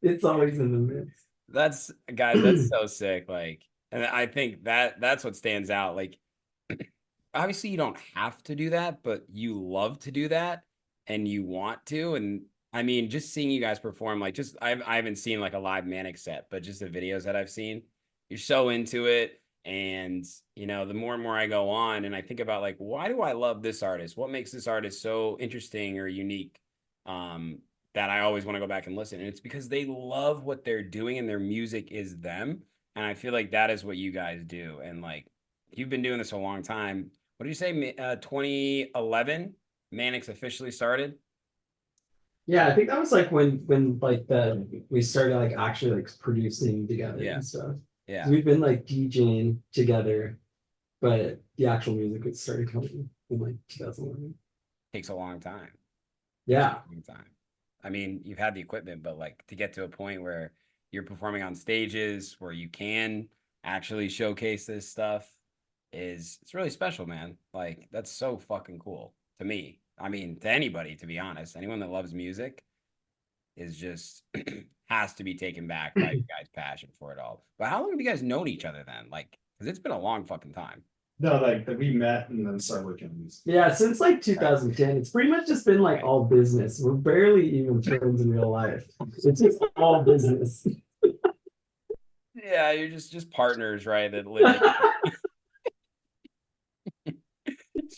Speaker 8: It's always in the mix.
Speaker 10: That's guys, that's so sick. Like, and I think that's what stands out. Like, obviously you don't have to do that, but you love to do that and you want to. And I mean, just seeing you guys perform, like I haven't seen like a live Manic set, but just the videos that I've seen, you're so into it. And the more and more I go on and I think about like, why do I love this artist? What makes this artist so interesting or unique? That I always want to go back and listen. And it's because they love what they're doing and their music is them. And I feel like that is what you guys do. And like, you've been doing this a long time. What did you say? 2011, Manics officially started?
Speaker 8: Yeah, I think that was like when like we started like actually like producing together and stuff.
Speaker 10: Yeah.
Speaker 8: We've been like DJing together, but the actual music had started coming in like 2011.
Speaker 10: Takes a long time.
Speaker 8: Yeah.
Speaker 10: Long time. I mean, you've had the equipment, but like to get to a point where you're performing on stages where you can actually showcase this stuff it's really special, man. Like that's so fucking cool to me. I mean, to anybody, to be honest, anyone that loves music is just has to be taken back by you guys' passion for it all. But how long have you guys known each other then? Like, because it's been a long fucking time.
Speaker 9: No, like that we met and then started working on these.
Speaker 8: Yeah, since like 2010, it's pretty much just been like all business. We're barely even friends in real life. It's just all business.
Speaker 10: Yeah, you're just partners, right? That live.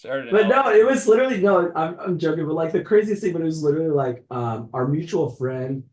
Speaker 8: But no, it was literally I'm joking, but like the craziest thing, but it was literally like our mutual friend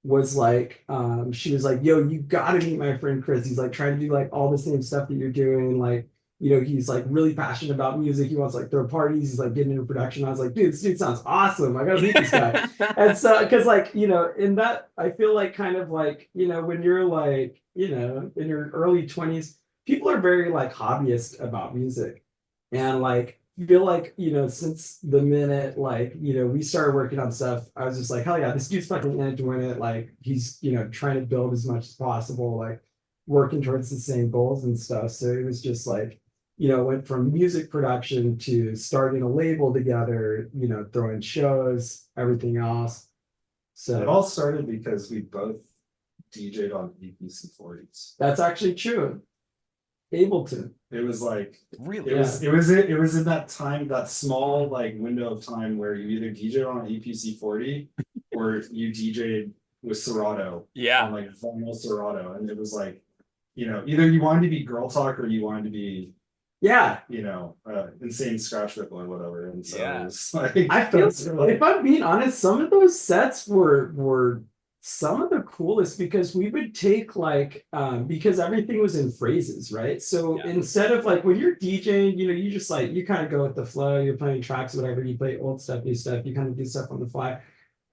Speaker 8: was like she was like, yo, you gotta meet my friend Chris. He's like trying to do like all the same stuff that you're doing, like he's like really passionate about music. He wants like throw parties, he's like getting into production. I was like, dude, this dude sounds awesome. I gotta meet this guy. And so because like in that I feel like kind of like when you're like in your early 20s, people are very like hobbyist about music. And like feel like since the minute like we started working on stuff, I was just like, hell yeah, this dude's fucking into it. Like he's trying to build as much as possible, like working towards the same goals and stuff. So it was just like went from music production to starting a label together, throwing shows, everything else. So
Speaker 9: it all started because we both DJ'd on EPC 40s.
Speaker 8: That's actually true. Ableton.
Speaker 9: It was like
Speaker 10: really
Speaker 9: it was in that time, that small like window of time where you either DJ'd on an EPC 40 or you DJ'd with Serato.
Speaker 10: Yeah.
Speaker 9: On like vinyl Serato. And it was like, either you wanted to be girl talk or you wanted to be insane scratch ripple or whatever. And so it was like
Speaker 8: I feel if I'm being honest, some of those sets were some of the coolest because we would take like because everything was in phrases, right? So instead of like when you're DJing, you just like you kind of go with the flow, you're playing tracks, whatever, you play old stuff, new stuff, you kind of do stuff on the fly.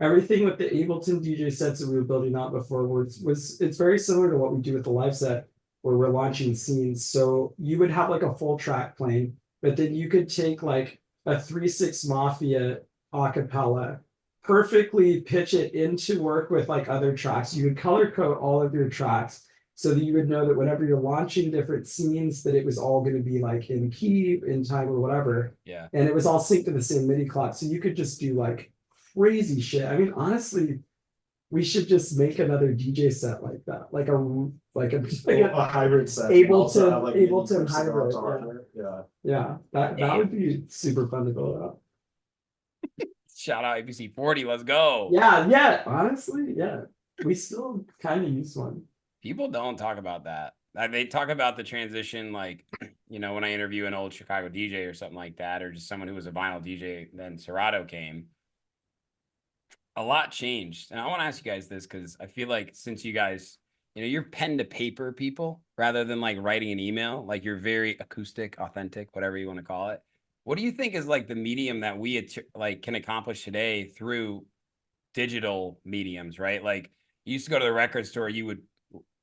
Speaker 8: Everything with the Ableton DJ sets that we were building out before was it's very similar to what we do with the live set where we're launching scenes. So you would have like a full track playing, but then you could take like a 3-6 Mafia acapella, perfectly pitch it into work with like other tracks. You would color code all of your tracks so that you would know that whenever you're launching different scenes, that it was all going to be like in key, in time, or whatever.
Speaker 10: Yeah.
Speaker 8: And it was all synced to the same MIDI clock. So you could just do like crazy shit. I mean, honestly, we should just make another DJ set like that, like a
Speaker 9: hybrid set.
Speaker 8: Ableton hybrid.
Speaker 9: Yeah.
Speaker 8: That would be super fun to build out.
Speaker 10: Shout out ABC 40, let's go.
Speaker 8: Yeah, honestly, yeah. We still kind of use one.
Speaker 10: People don't talk about that. They talk about the transition, like, when I interview an old Chicago DJ or something like that, or just someone who was a vinyl DJ, then Serato came. a lot changed. And I want to ask you guys this because I feel like since you guys, you're pen to paper people rather than like writing an email, like you're very acoustic, authentic, whatever you want to call it. What do you think is like the medium that we like can accomplish today through digital mediums, right? Like you used to go to the record store, you would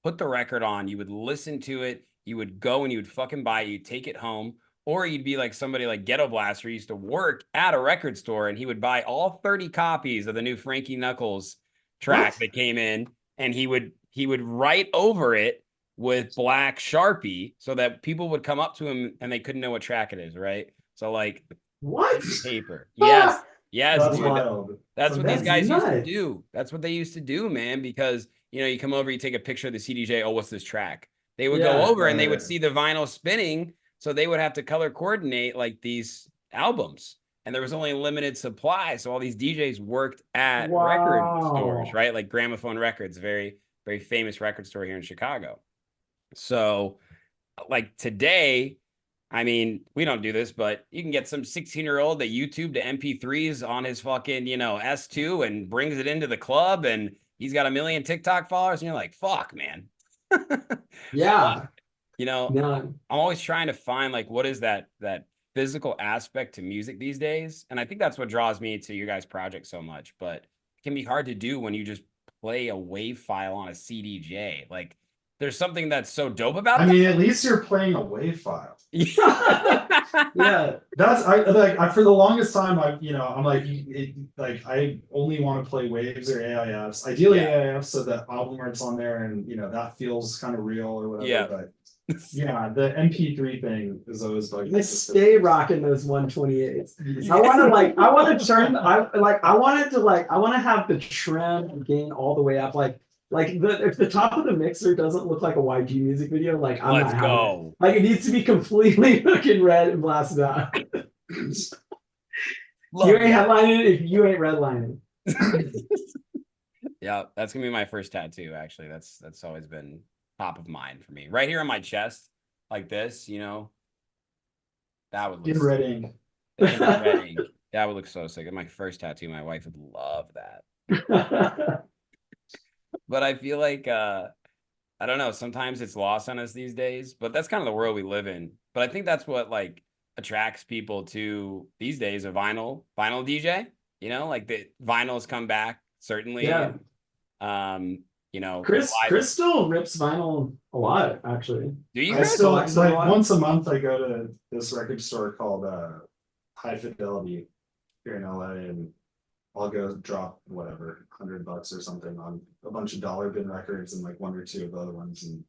Speaker 10: put the record on, you would listen to it, you would go and you would fucking buy it, you'd take it home. Or you'd be like somebody like Ghetto Blaster used to work at a record store and he would buy all 30 copies of the new Frankie Knuckles track that came in, and he would write over it with black Sharpie so that people would come up to him and they couldn't know what track it is, right? So like
Speaker 8: What?
Speaker 10: paper. Yes. Yes,
Speaker 9: That's
Speaker 10: dude.
Speaker 9: wild.
Speaker 10: That's what these guys used to
Speaker 8: nuts.
Speaker 10: do. That's what they used to do, man, because you come over, you take a picture of the CDJ, oh, what's this track? They would go over and they would see the vinyl spinning. So they would have to color coordinate like these albums, and there was only a limited supply. So all these DJs worked at record stores, right? Like Gramophone Records, very, very famous record store here in Chicago. So like today, I mean, we don't do this, but you can get some 16-year-old that YouTube to MP3s on his fucking, S2 and brings it into the club, and he's got 1 million TikTok followers, and you're like, fuck, man.
Speaker 8: Yeah.
Speaker 10: I'm always trying to find like what is that physical aspect to music these days, and I think that's what draws me to your guys' project so much. But it can be hard to do when you just play a WAV file on a CDJ. Like, there's something that's so dope about that.
Speaker 9: I mean, at least you're playing a WAV file.
Speaker 8: Yeah,
Speaker 9: That's I for the longest time I'm like I only want to play waves or AIFs. Ideally AIFs so that album art's on there and that feels kind of real or whatever.
Speaker 10: Yeah.
Speaker 9: But yeah, the MP3 thing is always bugging.
Speaker 8: I stay rocking those 128s. I want to have the trim gain all the way up. If the top of the mixer doesn't look like a YG music video, like I'm
Speaker 10: Let's
Speaker 8: not
Speaker 10: go.
Speaker 8: having it. Like it needs to be completely fucking red and blasted out. You ain't headlining it if you ain't redlining.
Speaker 10: Yeah, that's gonna be my first tattoo. Actually, that's always been top of mind for me. Right here on my chest, like this. That would look
Speaker 9: in red ink.
Speaker 10: That would look so sick. My first tattoo. My wife would love that. But I feel like I don't know, sometimes it's lost on us these days, but that's kind of the world we live in. But I think that's what like attracts people to these days, a vinyl DJ, like the vinyls come back, certainly.
Speaker 8: Yeah. Chris still rips vinyl a lot, actually.
Speaker 10: Do you?
Speaker 9: I still like once a month I go to this record store called High Fidelity here in LA, and I'll go drop whatever $100 or something on a bunch of dollar bin records and like one or two of the other ones, and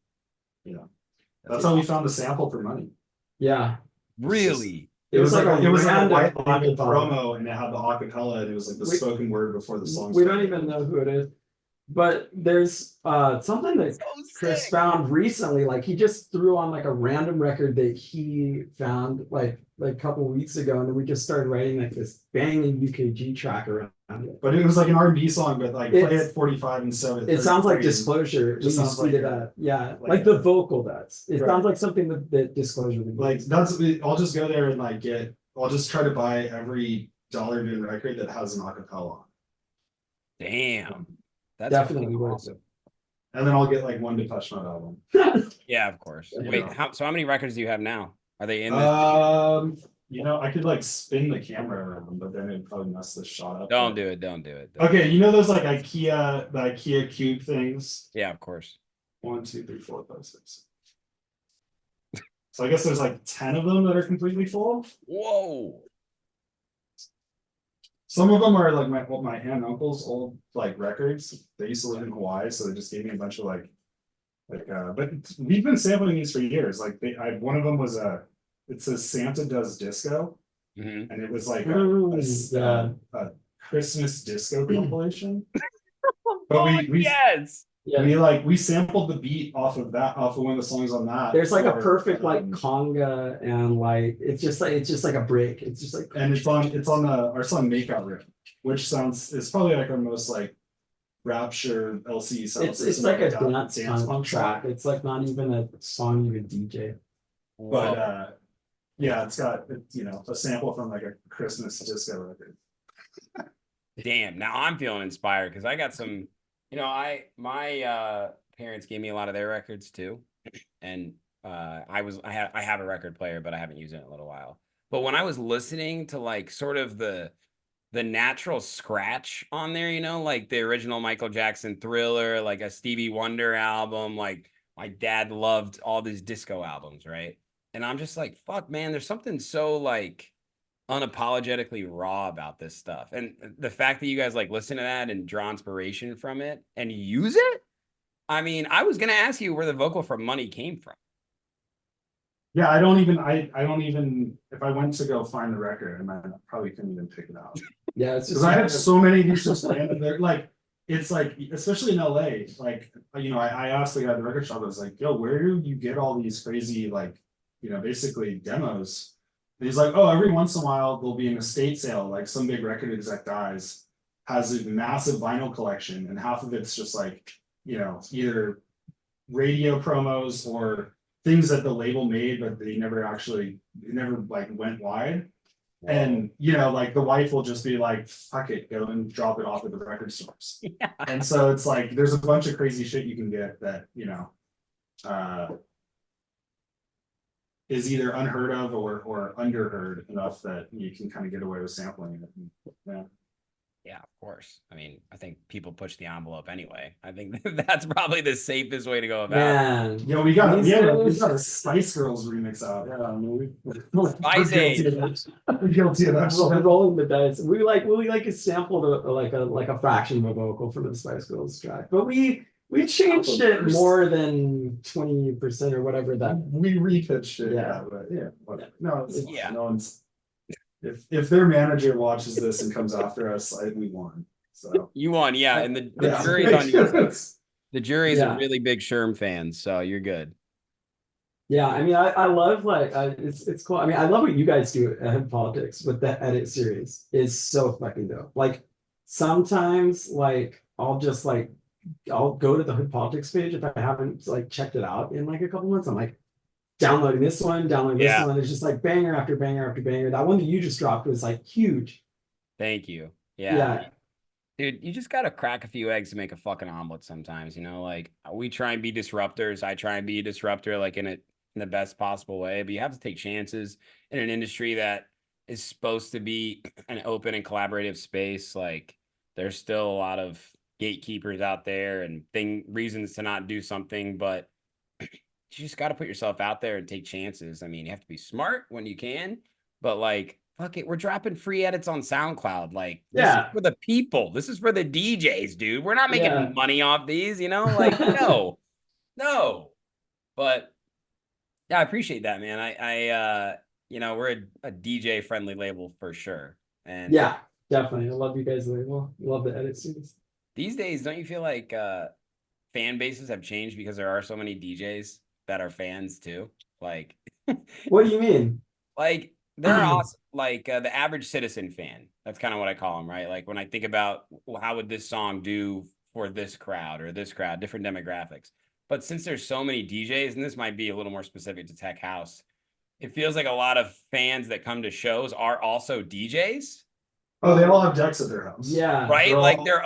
Speaker 9: that's how we found the sample for money.
Speaker 8: Yeah,
Speaker 10: really.
Speaker 9: It was like a white label
Speaker 8: acapella
Speaker 9: promo, and it had the acapella, and it was like the spoken word before the song.
Speaker 8: We don't even know who it is, but there's something that Chris found recently. Like he just threw on like a random record that he found like a couple weeks ago, and then we just started writing like this banging UKG track around it.
Speaker 9: But it was like an R&B song, but like play at 45 and 7.
Speaker 8: It sounds like Disclosure.
Speaker 9: Just sounds like
Speaker 8: like the vocal does. It sounds like something that Disclosure would
Speaker 9: like. I'll just go there and like I'll just try to buy every dollar bin record that has an acapella on.
Speaker 10: Damn, that's
Speaker 8: definitely
Speaker 10: awesome.
Speaker 9: And then I'll get like one Depeche Mode album.
Speaker 10: Yeah, of course. Wait, how many records do you have now? Are they in this?
Speaker 9: I could like spin the camera around, but then it'd probably mess the shot up.
Speaker 10: Don't do it.
Speaker 9: Okay, those like IKEA cube things?
Speaker 10: Yeah, of course.
Speaker 9: 1, 2, 3, 4, 5, 6. So I guess there's like 10 of them that are completely full.
Speaker 10: Whoa.
Speaker 9: Some of them are like my aunt and uncle's old like records. They used to live in Hawaii, so they just gave me a bunch of but we've been sampling these for years. Like one of them was it says Santa Does Disco, and it was like a Christmas disco compilation. But we sampled the beat off of one of the songs on that.
Speaker 8: There's like a perfect like conga, and like it's just like a break. It's just like,
Speaker 9: and it's on our song Makeout Room, which it's probably like our most like Rapture LC sound.
Speaker 8: It's like a dance punk track. It's like not even a song you would DJ.
Speaker 9: But it's got a sample from like a Christmas disco record.
Speaker 10: Damn, now I'm feeling inspired because I got some, my parents gave me a lot of their records too. And I have a record player, but I haven't used it in a little while. But when I was listening to like sort of the natural scratch on there, like the original Michael Jackson Thriller, like a Stevie Wonder album, like my dad loved all these disco albums, right? And I'm just like, fuck, man, there's something so like unapologetically raw about this stuff. And the fact that you guys like listen to that and draw inspiration from it and use it. I mean, I was gonna ask you where the vocal for Money came from.
Speaker 9: Yeah, I don't even, if I went to go find the record, I probably couldn't even pick it out.
Speaker 8: Yeah, it's just
Speaker 9: Because I have so many of these just random, they're like, it's like, especially in LA, like, I asked the guy at the record shop, I was like, yo, where do you get all these crazy, like, basically demos? And he's like, oh, every once in a while, there'll be an estate sale, like some big record exec dies, has a massive vinyl collection, and half of it's just like, either radio promos or things that the label made, but they never like went wide. And like the wife will just be like, fuck it, go and drop it off at the record stores.
Speaker 10: Yeah.
Speaker 9: And so it's like there's a bunch of crazy shit you can get that is either unheard of or underheard enough that you can kind of get away with sampling it.
Speaker 10: Yeah, of course. I mean, I think people push the envelope anyway. I think that's probably the safest way to go about it.
Speaker 8: Man,
Speaker 9: Yeah, we got a Spice Girls remix out. Yeah, I mean, we're guilty of that. We're guilty of that.
Speaker 8: we're rolling the dice. We like sampled a fraction of a vocal from the Spice Girls track, but we changed it more than 20% or whatever that
Speaker 9: we repitched it.
Speaker 8: Yeah.
Speaker 9: But whatever. No,
Speaker 10: Yeah.
Speaker 9: No one's. If their manager watches this and comes after us, we won. So
Speaker 10: You won, yeah. And the
Speaker 9: yeah.
Speaker 10: jury's on your side. The jury's
Speaker 8: Yeah.
Speaker 10: a really big Sherm fan, so you're good.
Speaker 8: Yeah, I mean, I love it's cool. I mean, I love what you guys do at Politics with the edit series. Is so fucking dope. Like sometimes, like I'll go to the Hood Politics page if I haven't like checked it out in like a couple months. I'm like downloading this one.
Speaker 10: Yeah.
Speaker 8: It's just like banger after banger after banger. That one that you just dropped was like huge.
Speaker 10: Thank you. Yeah. Dude, you just gotta crack a few eggs to make a fucking omelet sometimes, like we try and be disruptors. I try and be a disruptor like in the best possible way, but you have to take chances in an industry that is supposed to be an open and collaborative space. Like there's still a lot of gatekeepers out there and reasons to not do something, but you just got to put yourself out there and take chances. I mean, you have to be smart when you can, but like, fuck it, we're dropping free edits on SoundCloud. Like, this is for the people. This is for the DJs, dude. We're not making money off these, like, no. But yeah, I appreciate that, man. I we're a DJ friendly label for sure. And
Speaker 8: yeah, definitely. I love you guys' label. Love the edit series.
Speaker 10: These days, don't you feel like fan bases have changed because there are so many DJs that are fans too? Like,
Speaker 8: what do you mean?
Speaker 10: Like, they're awesome. Like the average citizen fan. That's kind of what I call them, right? Like when I think about how would this song do for this crowd or this crowd, different demographics. But since there's so many DJs, and this might be a little more specific to tech house, it feels like a lot of fans that come to shows are also DJs.
Speaker 9: Oh, they all have decks at their house.
Speaker 8: Yeah.
Speaker 10: Right?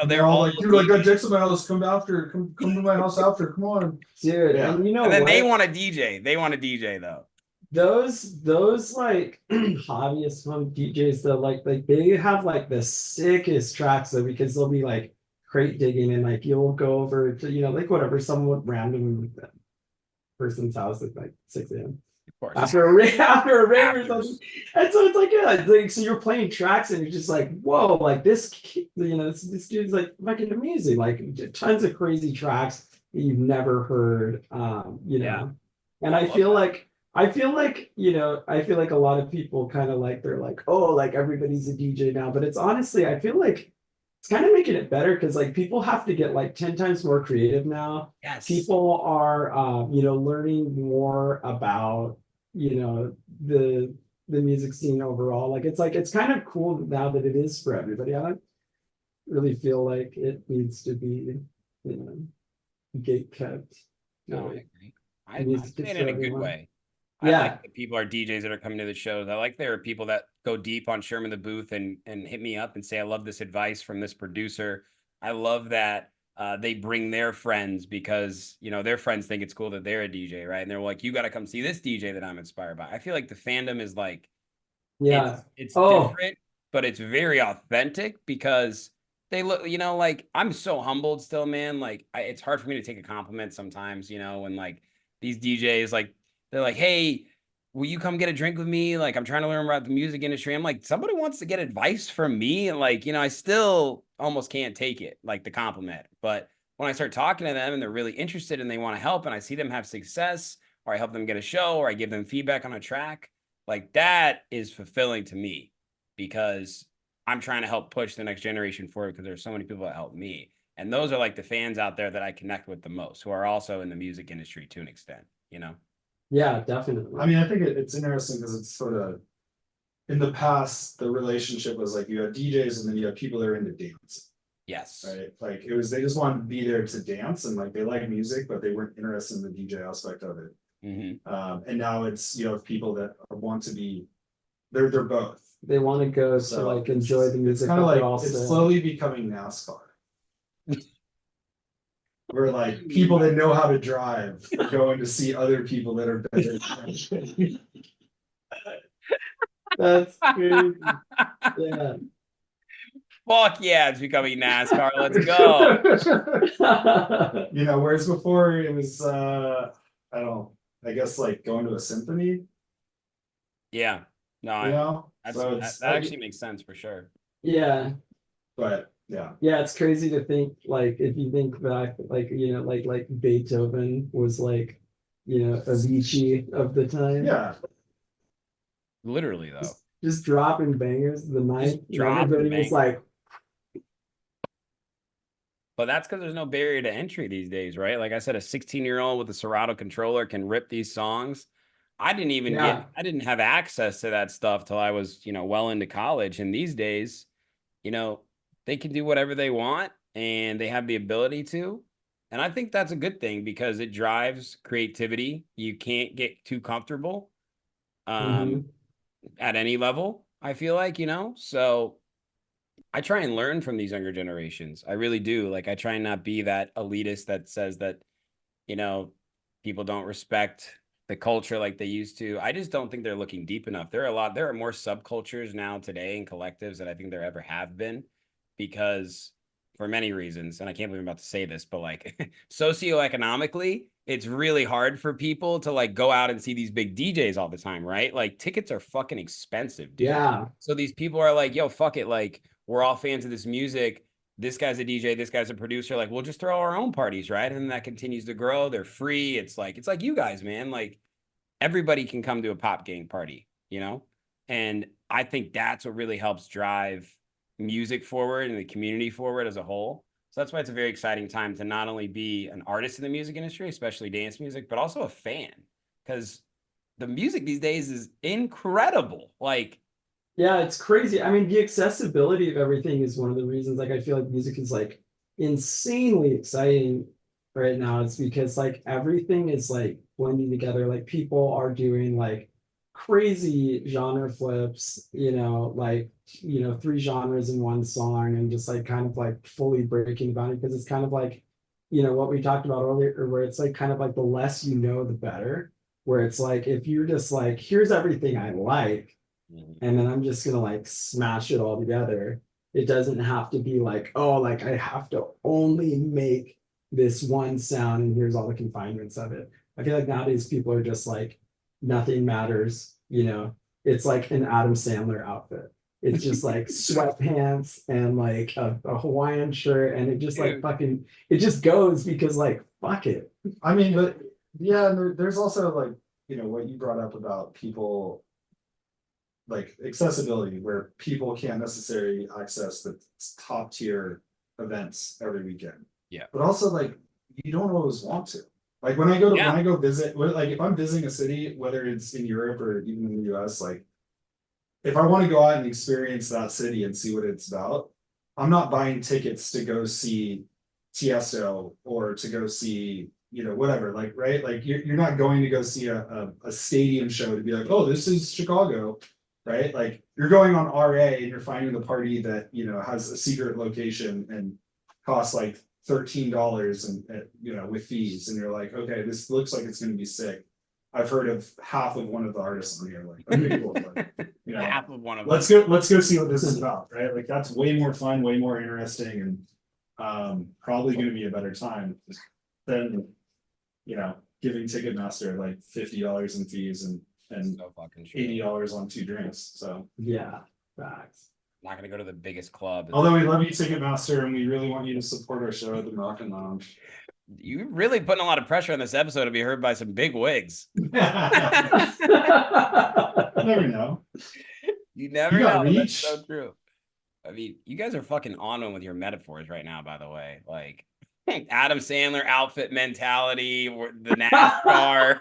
Speaker 10: They're all
Speaker 9: like, dude, I got decks at my house. Come to my house after. Come on.
Speaker 8: Dude,
Speaker 9: Yeah.
Speaker 8: and
Speaker 10: And then they want a DJ. They want a DJ though.
Speaker 8: Those like hobbyist home DJs though, like they have like the sickest tracks though, because they'll be like crate digging and like you'll go over to like whatever somewhat random person's house at like 6 a.m.
Speaker 10: Of course.
Speaker 8: after a rave or something. And so it's like, yeah, it's like, so you're playing tracks and you're just like, whoa, like this this dude's like fucking amazing, like tons of crazy tracks that you've never heard.
Speaker 10: Yeah.
Speaker 8: And I feel like I feel like a lot of people kind of like, they're like, oh, like everybody's a DJ now, but it's honestly, I feel like it's kind of making it better because like people have to get like 10 times more creative now.
Speaker 10: Yes.
Speaker 8: People are learning more about the music scene overall. Like it's kind of cool now that it is for everybody. I don't really feel like it needs to be gate kept.
Speaker 10: No, I agree. I say it in a good way. I
Speaker 8: Yeah.
Speaker 10: like that people are DJs that are coming to the shows. I like there are people that go deep on Sherman the Booth and hit me up and say, I love this advice from this producer. I love that they bring their friends because, you know, their friends think it's cool that they're a DJ, right? And they're like, you got to come see this DJ that I'm inspired by. I feel like the fandom is like,
Speaker 8: Yeah.
Speaker 10: it's
Speaker 8: Oh,
Speaker 10: different, but it's very authentic because they look, you know, like I'm so humbled still, man. Like it's hard for me to take a compliment sometimes, you know, when like these DJs, like they're like, hey, will you come get a drink with me? Like I'm trying to learn about the music industry. I'm like, somebody wants to get advice from me. And like, you know, I still almost can't take it, like the compliment. But when I start talking to them and they're really interested and they want to help and I see them have success or I help them get a show or I give them feedback on a track, like that is fulfilling to me because I'm trying to help push the next generation forward because there's so many people that help me. And those are like the fans out there that I connect with the most, who are also in the music industry to an extent, you know?
Speaker 8: yeah, definitely.
Speaker 9: I mean, I think it's interesting because it's sort of, in the past, the relationship was like you had DJs and then you had people that are into dance.
Speaker 10: Yes.
Speaker 9: Right? Like it was, they just wanted to be there to dance and like they like music, but they weren't interested in the DJ aspect of it. And now it's, you know, people that want to be, they're both.
Speaker 8: They want to go
Speaker 9: So
Speaker 8: to like enjoy the music.
Speaker 9: It's kind of
Speaker 8: but
Speaker 9: like
Speaker 8: also,
Speaker 9: it's slowly becoming NASCAR. Where like people that know how to drive are going to see other people that are better.
Speaker 8: That's crazy. Yeah.
Speaker 10: Fuck yeah, it's becoming NASCAR. Let's go.
Speaker 9: You know, whereas before it was I guess like going to a symphony.
Speaker 10: Yeah. No,
Speaker 9: You know? So
Speaker 10: that
Speaker 9: it's
Speaker 10: actually makes sense for sure.
Speaker 8: Yeah.
Speaker 9: But yeah.
Speaker 8: Yeah, it's crazy to think like if you think back, like you know, like Beethoven was like, you know, Avicii of the time.
Speaker 9: Yeah.
Speaker 10: Literally though.
Speaker 8: Just dropping bangers the night.
Speaker 10: dropping
Speaker 8: Everybody was
Speaker 10: bangers.
Speaker 8: like,
Speaker 10: But that's because there's no barrier to entry these days, right? Like I said, a 16-year-old with a Serato controller can rip these songs. I didn't even I didn't have access to that stuff till I was, you know, well into college. And these days, you know, they can do whatever they want and they have the ability to. And I think that's a good thing because it drives creativity. You can't get too comfortable at any level, I feel like, you know? So I try and learn from these younger generations. I really do. Like I try and not be that elitist that says that, you know, people don't respect the culture like they used to. I just don't think they're looking deep enough. There are more subcultures now today and collectives that I think there ever have been because for many reasons, and I can't believe I'm about to say this, but like socioeconomically, it's really hard for people to like go out and see these big DJs all the time, right? Like tickets are fucking expensive, dude.
Speaker 8: yeah.
Speaker 10: So these people are like, yo, fuck it. Like we're all fans of this music. This guy's a DJ, this guy's a producer. Like, we'll just throw our own parties, right? And that continues to grow. They're free. It's like you guys, man. Like, everybody can come to a pop gang party, you know? And I think that's what really helps drive music forward and the community forward as a whole. So that's why it's a very exciting time to not only be an artist in the music industry, especially dance music, but also a fan. Because the music these days is incredible. Like,
Speaker 8: Yeah, it's crazy. I mean, the accessibility of everything is one of the reasons like I feel like music is like insanely exciting right now. It's because like everything is like blending together. Like people are doing like crazy genre flips, you know, like you know, 3 genres in one song and just like kind of like fully breaking the boundary because it's kind of like, you know, what we talked about earlier, where it's like kind of like the less you know, the better. Where it's like if you're just like, here's everything I like. And then I'm just gonna like smash it all together. It doesn't have to be like, oh, like I have to only make this one sound and here's all the confinements of it. I feel like nowadays people are just like, nothing matters, you know. It's like an Adam Sandler outfit. It's just like sweatpants and like a Hawaiian shirt, and it just like fucking it just goes because like fuck it.
Speaker 9: I mean, but yeah, there's also like, you know, what you brought up about people like accessibility where people can't necessarily access the top tier events every weekend.
Speaker 10: Yeah.
Speaker 9: But also like you don't always want to. Like when I go visit, like if I'm visiting a city, whether it's in Europe or even in the US, like if I want to go out and experience that city and see what it's about, I'm not buying tickets to go see Tiesto or to go see whatever, like, right? Like you're not going to go see a stadium show to be like, oh, this is Chicago, right? Like you're going on RA and you're finding the party that, has a secret location and costs like $13 and, with fees. And you're like, okay, this looks like it's going to be sick. I've heard of half of one of the artists on here. Like, okay, cool. But,
Speaker 10: Half of one of
Speaker 9: let's go see what this is about, right? Like that's way more fun, way more interesting, and probably going to be a better time than giving Ticketmaster like $50 in fees and
Speaker 10: So fucking true.
Speaker 9: $80 on 2 drinks. So
Speaker 8: Yeah, facts.
Speaker 10: Not gonna go to the biggest club.
Speaker 9: although we love you, Ticketmaster, and we really want you to support our show at the Moroccan Lounge.
Speaker 10: You really putting a lot of pressure on this episode to be heard by some big wigs.
Speaker 9: You never know.
Speaker 10: You never
Speaker 9: You got
Speaker 10: know. That's
Speaker 9: reach.
Speaker 10: so true. I mean, you guys are fucking on one with your metaphors right now, by the way. Like Adam Sandler outfit mentality, or the NASCAR.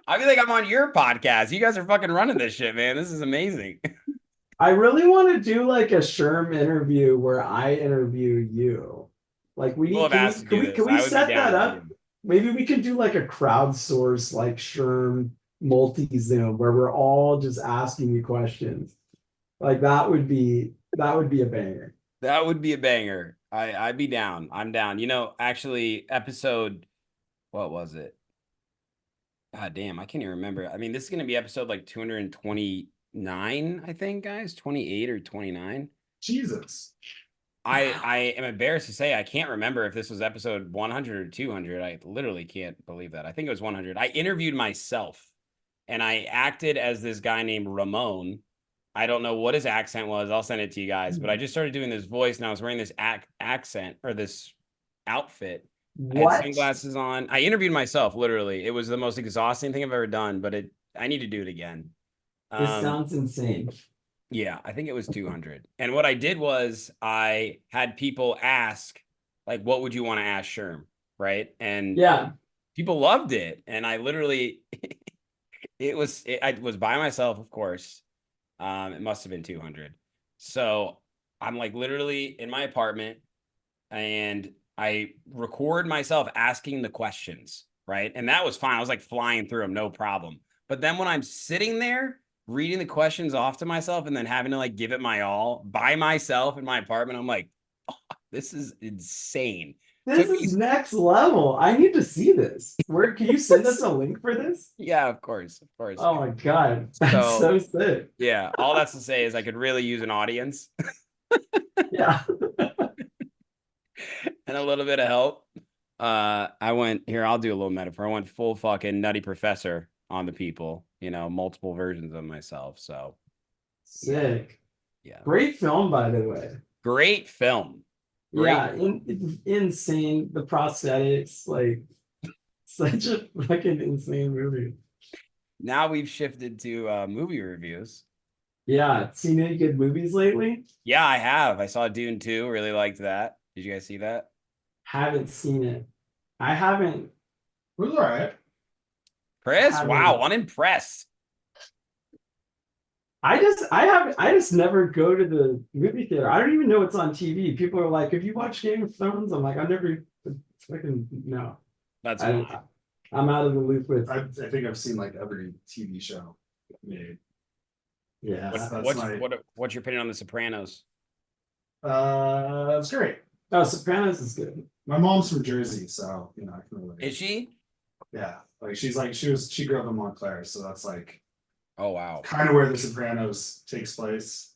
Speaker 10: I feel like I'm on your podcast. You guys are fucking running this shit, man. This is amazing.
Speaker 8: I really want to do like a Sherm interview where I interview you. Like we
Speaker 10: We'll
Speaker 8: need,
Speaker 10: have asked to do this.
Speaker 8: can
Speaker 10: I
Speaker 8: we
Speaker 10: would be
Speaker 8: set
Speaker 10: down
Speaker 8: that
Speaker 10: to
Speaker 8: up?
Speaker 10: do it.
Speaker 8: Maybe we can do like a crowdsource like Sherm multi-Zoom where we're all just asking you questions. Like that would be a banger.
Speaker 10: That would be a banger. I'd be down. I'm down. Actually, episode, what was it? God damn, I can't even remember. I mean, this is going to be episode like 229, I think, guys. 28 or 29.
Speaker 9: Jesus.
Speaker 10: I am embarrassed to say I can't remember if this was episode 100 or 200. I literally can't believe that. I think it was 100. I interviewed myself and I acted as this guy named Ramon. I don't know what his accent was. I'll send it to you guys. But I just started doing this voice and I was wearing this accent or this outfit. I had sunglasses on. I interviewed myself, literally. It was the most exhausting thing I've ever done, but I need to do it again.
Speaker 8: This sounds insane.
Speaker 10: Yeah, I think it was 200. And what I did was I had people ask, like, what would you want to ask Sherm? Right. And
Speaker 8: yeah,
Speaker 10: people loved it. And I literally, I was by myself, of course. It must have been 200. So I'm like literally in my apartment and I record myself asking the questions. Right. And that was fine. I was like flying through them, no problem. But then when I'm sitting there, reading the questions off to myself and then having to like give it my all by myself in my apartment, I'm like, oh, this is insane.
Speaker 8: This is next level. I need to see this. Where can you send us a link for this?
Speaker 10: Yeah, of course.
Speaker 8: Oh my god, that's so sick.
Speaker 10: Yeah, all that's to say is I could really use an audience.
Speaker 8: Yeah.
Speaker 10: And a little bit of help. I went here, I'll do a little metaphor. I went full fucking Nutty Professor on the people, multiple versions of myself. So
Speaker 8: sick.
Speaker 10: Yeah.
Speaker 8: Great film, by the way.
Speaker 10: Great film.
Speaker 8: Insane. The prosthetics, like such a fucking insane movie.
Speaker 10: Now we've shifted to movie reviews.
Speaker 8: Yeah, seen any good movies lately?
Speaker 10: Yeah, I have. I saw Dune 2, really liked that. Did you guys see that?
Speaker 8: Haven't seen it. I haven't.
Speaker 9: It was all right.
Speaker 10: Chris, wow, unimpressed.
Speaker 8: I just never go to the movie theater. I don't even know what's on TV. People are like, "Have you watched Game of Thrones?" I'm like, "I never fucking no."
Speaker 10: That's
Speaker 8: I'm out of the loop with.
Speaker 9: I think I've seen like every TV show made.
Speaker 8: Yeah.
Speaker 10: What's your opinion on The Sopranos?
Speaker 9: It's great.
Speaker 8: Oh, Sopranos is good.
Speaker 9: My mom's from Jersey, so I can relate.
Speaker 10: Is she?
Speaker 9: Yeah, like she grew up in Montclair, so that's like.
Speaker 10: Oh wow!
Speaker 9: Kind of where The Sopranos takes place.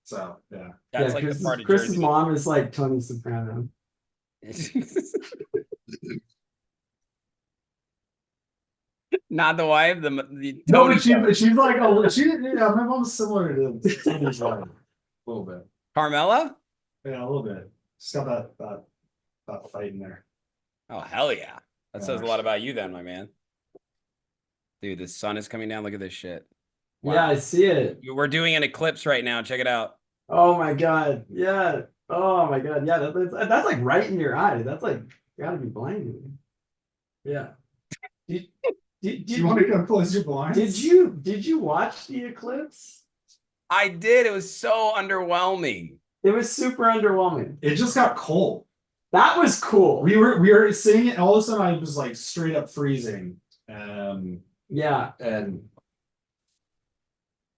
Speaker 9: So yeah,
Speaker 10: that's like the part of
Speaker 8: Chris's
Speaker 10: Jersey.
Speaker 8: mom is like Tony Soprano.
Speaker 10: Not the wife. The
Speaker 9: no,
Speaker 10: Tony.
Speaker 9: but she's like my mom's similar to Tony's wife a little bit.
Speaker 10: Carmela?
Speaker 9: Yeah, a little bit. She's got that fight in there.
Speaker 10: Oh hell yeah! That says a lot about you, then, my man. Dude, the sun is coming down. Look at this shit.
Speaker 8: Wow. Yeah, I see it.
Speaker 10: We're doing an eclipse right now. Check it out.
Speaker 8: Oh my god. Yeah. Oh my god. Yeah, that's like right in your eye. That's like gotta be blinding. Yeah.
Speaker 9: Do you want to come close your blinds?
Speaker 8: Did you watch the eclipse?
Speaker 10: I did. It was so underwhelming.
Speaker 8: It was super underwhelming.
Speaker 9: It just got cold.
Speaker 8: That was cool.
Speaker 9: We were singing it, and all of a sudden I was like straight up freezing.
Speaker 8: Yeah.
Speaker 9: And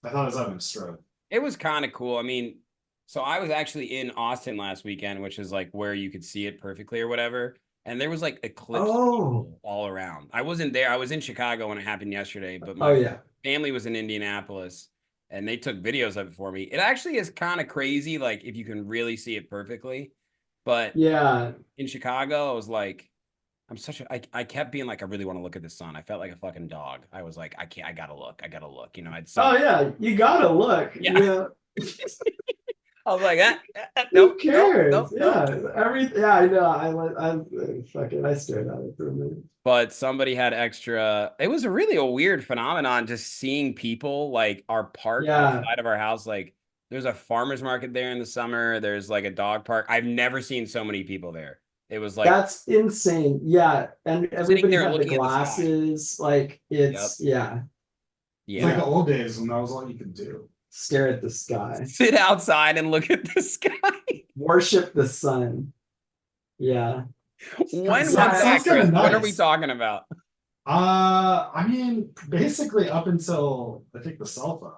Speaker 9: I thought I was having a stroke.
Speaker 10: It was kind of cool. I mean, so I was actually in Austin last weekend, which is like where you could see it perfectly or whatever. And there was like eclipse people all around. I wasn't there. I was in Chicago when it happened yesterday, but my family was in Indianapolis and they took videos of it for me. It actually is kind of crazy, like if you can really see it perfectly. But
Speaker 8: yeah,
Speaker 10: in Chicago, I was like, I kept being like, I really want to look at the sun. I felt like a fucking dog. I was like, I gotta look. You know,
Speaker 8: you gotta look.
Speaker 10: Yeah. I was like,
Speaker 8: who cares?
Speaker 10: Nope.
Speaker 8: I know. I stared at it for a minute.
Speaker 10: But somebody had extra. It was really a weird phenomenon just seeing people like our park outside of our house. Like there's a farmer's market there in the summer. There's like a dog park. I've never seen so many people there. It was like
Speaker 8: that's insane. Yeah, and everybody had the glasses. Like it's
Speaker 9: It's like the old days when that was all you could do.
Speaker 8: Stare at the sky.
Speaker 10: Sit outside and look at the sky.
Speaker 8: Worship the sun. Yeah.
Speaker 10: When was that, Chris? Nice. What are we talking about?
Speaker 9: I mean, basically up until I think the cell phone.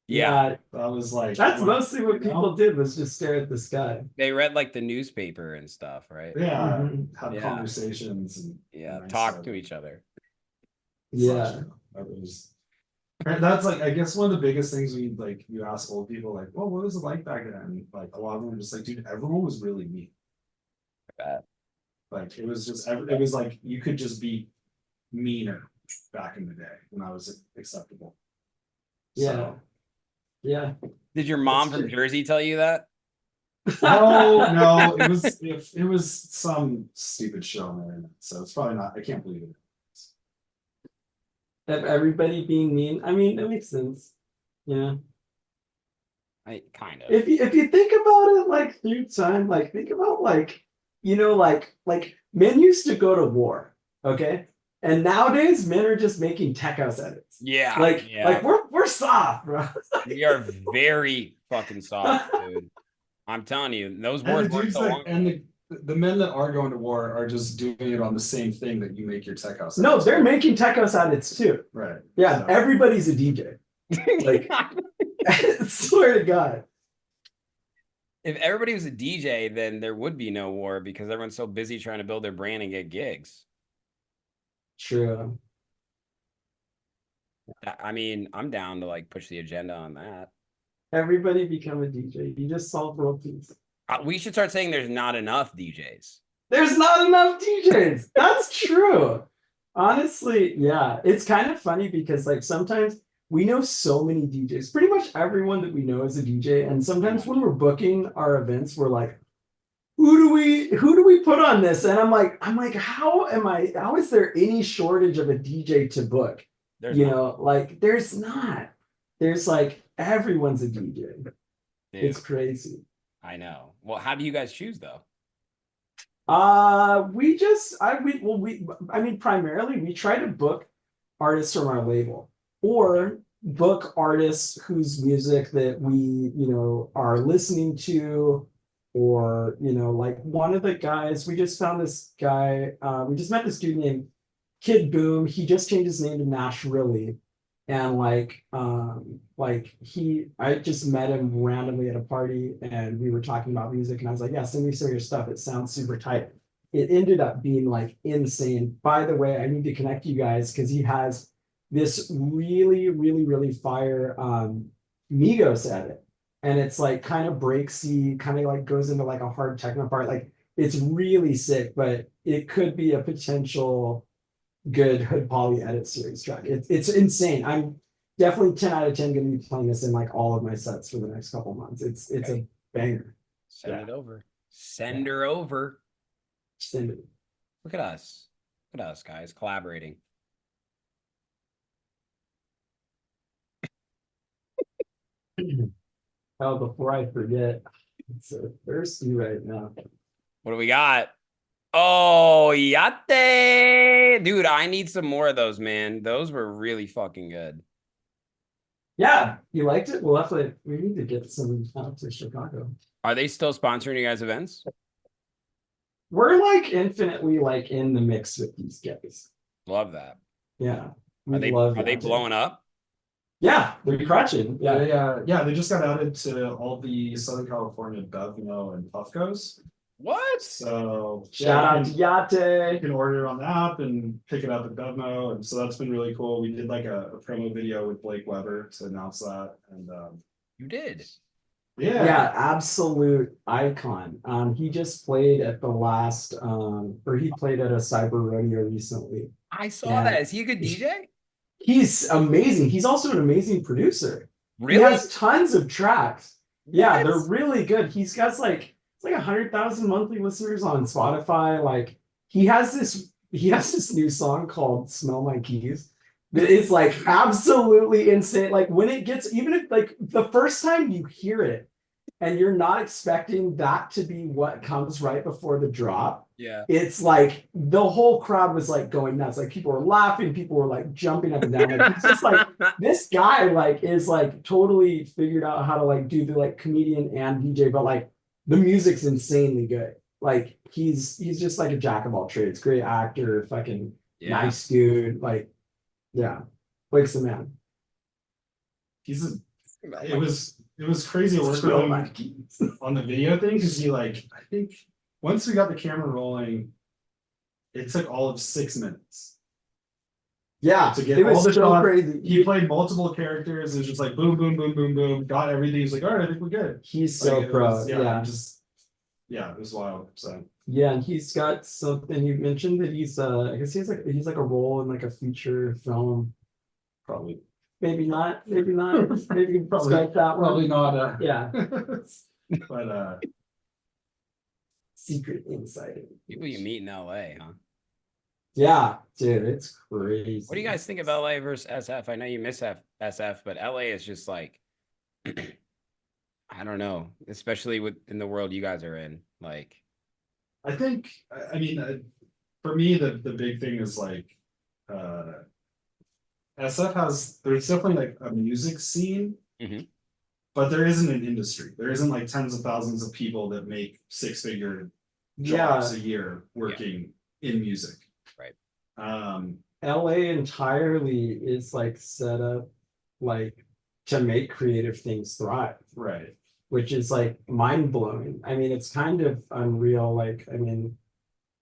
Speaker 10: Yeah.
Speaker 9: That was like
Speaker 8: that's mostly what people did was just stare at the sky.
Speaker 10: They read like the newspaper and stuff, right?
Speaker 9: Yeah. Have conversations and
Speaker 10: talk to each other.
Speaker 8: Yeah.
Speaker 9: That's like, I guess one of the biggest things you ask old people, like, well, what was it like back then? Like a lot of them are just like, dude, everyone was really mean. Like it was just, it was like you could just be meaner back in the day when I was acceptable.
Speaker 8: Yeah.
Speaker 10: Did your mom from Jersey tell you that?
Speaker 9: No, it was some stupid show on the internet, so it's probably not. I can't believe it.
Speaker 8: Of everybody being mean. I mean, it makes sense. Yeah.
Speaker 10: I kind of.
Speaker 8: If you think about it, like through time, like think about like men used to go to war, okay, and nowadays men are just making tech house edits.
Speaker 10: Yeah.
Speaker 8: Like we're soft, bro.
Speaker 10: We are very fucking soft, dude. I'm telling you, those wars weren't so long.
Speaker 9: And the men that are going to war are just doing it on the same thing that you make your tech house.
Speaker 8: No, they're making tech house edits too.
Speaker 9: Right.
Speaker 8: Yeah, so. Everybody's a DJ. Like, I swear to God.
Speaker 10: If everybody was a DJ, then there would be no war because everyone's so busy trying to build their brand and get gigs.
Speaker 8: True.
Speaker 10: I mean, I'm down to like push the agenda on that.
Speaker 8: Everybody become a DJ. You just solve royalties.
Speaker 10: We should start saying there's not enough DJs.
Speaker 8: There's not enough DJs. That's true. Honestly, yeah. It's kind of funny because like sometimes we know so many DJs. Pretty much everyone that we know is a DJ. And sometimes when we're booking our events, we're like, who do we put on this? And I'm like, how is there any shortage of a DJ to book? There's not. There's like everyone's a DJ. Dude. It's crazy.
Speaker 10: I know. Well, how do you guys choose though?
Speaker 8: Primarily we try to book artists from our label or book artists whose music that we, are listening to, or, like one of the guys, we just found this guy, we just met this dude named Kid Boom. He just changed his name to Nash Really. And I just met him randomly at a party and we were talking about music and I was like, yeah, send me some of your stuff. It sounds super tight. It ended up being like insane. By the way, I need to connect you guys because he has this really, really, really fire Migos edit. And it's like kind of breaksy, kind of like goes into like a hard techno part. Like it's really sick, but it could be a potential good Hood Poly edit series track. It's insane. I'm definitely 10 out of 10 going to be playing this in like all of my sets for the next couple months. It's a banger.
Speaker 10: Send it over. Send her over.
Speaker 8: Send it.
Speaker 10: Look at us. Look at us, guys, collaborating.
Speaker 8: Oh, before I forget, I'm so thirsty right now.
Speaker 10: What do we got? Oh, yate. Dude, I need some more of those, man. Those were really fucking good.
Speaker 8: Yeah, you liked it? Well, we need to get some out to Chicago.
Speaker 10: Are they still sponsoring you guys' events?
Speaker 8: we're like infinitely like in the mix with these guys.
Speaker 10: Love that.
Speaker 8: Yeah.
Speaker 10: Are
Speaker 8: We love
Speaker 10: they
Speaker 8: that too.
Speaker 10: blowing up?
Speaker 8: Yeah, they're crutching. Yeah.
Speaker 9: They just got added to all the Southern California Bevmo and Puffcos.
Speaker 10: What?
Speaker 9: So
Speaker 8: Shout out to
Speaker 9: you
Speaker 8: Yate.
Speaker 9: can order it on the app and pick it up at Bevmo, and so that's been really cool. We did like a promo video with Blake Weber to announce that, and
Speaker 10: You did.
Speaker 8: Yeah, absolute icon. He just played at the last or he played at a cyber rodeo recently.
Speaker 10: I saw
Speaker 8: Yeah.
Speaker 10: that. Is he a good DJ?
Speaker 8: He's amazing. He's also an amazing producer.
Speaker 10: Really?
Speaker 8: He has tons of tracks. Yeah,
Speaker 10: What?
Speaker 8: they're really good. He's got like it's like 100,000 monthly listeners on Spotify. Like he has this new song called Smell My Keys. That is like absolutely insane. Like when it gets, even if like the first time you hear it and you're not expecting that to be what comes right before the drop,
Speaker 10: Yeah.
Speaker 8: it's like the whole crowd was like going nuts. Like people were laughing, people were like jumping up and down. Like it's just like this guy like is like totally figured out how to like do the like comedian and DJ, but like the music's insanely good. Like he's just like a jack of all trades, great actor, fucking nice dude. Like, yeah, Blake's the man.
Speaker 9: It was crazy working on the video thing, because he like, I think once we got the camera rolling, it took all of 6 minutes.
Speaker 8: Yeah,
Speaker 9: to get
Speaker 8: it was
Speaker 9: all the
Speaker 8: so
Speaker 9: shots.
Speaker 8: crazy.
Speaker 9: He played multiple characters. It was just like boom, boom, boom, boom, boom. Got everything. He's like, all right, I think we're good.
Speaker 8: He's so
Speaker 9: Like,
Speaker 8: pro.
Speaker 9: was, yeah, it was wild. So
Speaker 8: yeah, and he's got something. You mentioned that he's I guess he's like a role in like a feature film.
Speaker 9: probably
Speaker 8: Maybe not. Maybe not. Maybe you can
Speaker 9: Probably-
Speaker 8: strike that one.
Speaker 9: probably not.
Speaker 8: Yeah.
Speaker 9: But
Speaker 8: Secret insight.
Speaker 10: People you meet in LA, huh?
Speaker 8: Yeah, dude, it's crazy.
Speaker 10: What do you guys think of LA versus SF? I know you miss SF, but LA is just like, I don't know, especially in the world you guys are in. Like,
Speaker 9: I think, I mean, for me, the big thing is like, SF there's definitely like a music scene, but there isn't an industry. There isn't like tens of thousands of people that make 6-figure jobs a year working in music.
Speaker 10: Right.
Speaker 8: LA entirely is like set up like to make creative things thrive.
Speaker 9: Right.
Speaker 8: Which is like mind blowing. I mean, it's kind of unreal. Like, I mean,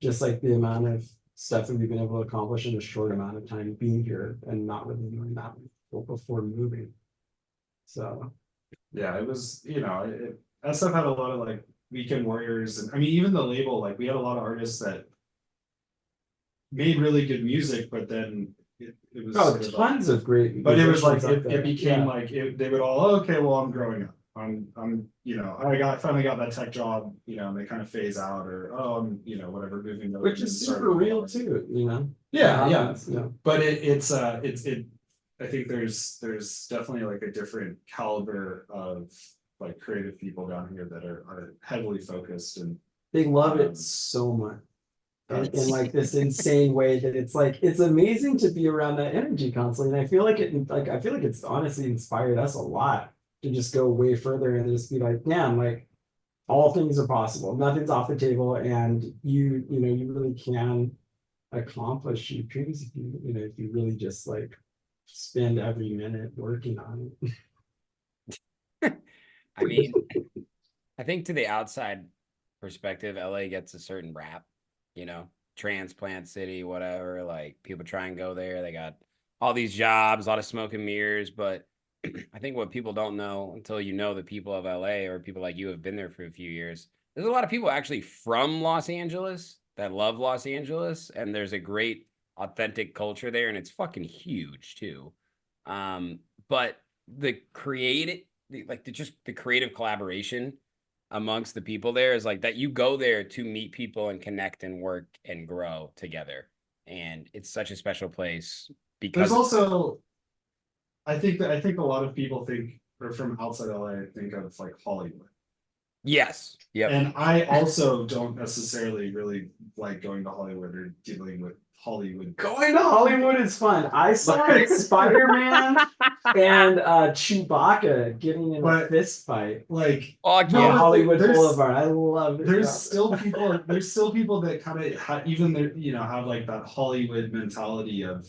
Speaker 8: just like the amount of stuff that we've been able to accomplish in a short amount of time being here and not really doing that before moving. So,
Speaker 9: yeah, it was, SF had a lot of like weekend warriors. And I mean, even the label, like we had a lot of artists that made really good music, but then it was
Speaker 8: tons of great.
Speaker 9: But it was like
Speaker 8: musicians
Speaker 9: it became like they would all, okay, well, I'm growing up. I'm I finally got that tech job, and they kind of phase out, or I'm whatever, moving to
Speaker 8: which is super real too,
Speaker 9: Yeah. But it's I think there's definitely like a different caliber of like creative people down here that are heavily focused, and
Speaker 8: they love it so much. In like this insane way that it's like it's amazing to be around that energy constantly. And I feel like it's honestly inspired us a lot to just go way further and just be like, damn, like all things are possible. Nothing's off the table, and you really can accomplish your dreams if you really just like spend every minute working on
Speaker 10: it. I mean, I think to the outside perspective, LA gets a certain rap, transplant city, whatever. Like people try and go there. They got all these jobs, a lot of smoke and mirrors, but I think what people don't know until the people of LA or people like you have been there for a few years, there's a lot of people actually from Los Angeles that love Los Angeles, and there's a great authentic culture there, and it's fucking huge too. But the creative collaboration amongst the people there is like that. You go there to meet people and connect and work and grow together, and it's such a special place because
Speaker 9: there's also I think a lot of people think, or from outside LA, think of like Hollywood.
Speaker 10: Yes. Yep.
Speaker 9: And I also don't necessarily really like going to Hollywood or dealing with Hollywood.
Speaker 8: Going to Hollywood is fun. I saw
Speaker 9: Like-
Speaker 8: Spider-Man and Chewbacca getting in a
Speaker 9: But-
Speaker 8: fist fight.
Speaker 9: Like,
Speaker 10: Fuck
Speaker 9: no,
Speaker 10: yeah.
Speaker 9: but
Speaker 8: Hollywood
Speaker 9: there's-
Speaker 8: Boulevard. I love it.
Speaker 9: there's
Speaker 8: Yeah.
Speaker 9: still people. There's still people that kind of even there, have like that Hollywood mentality of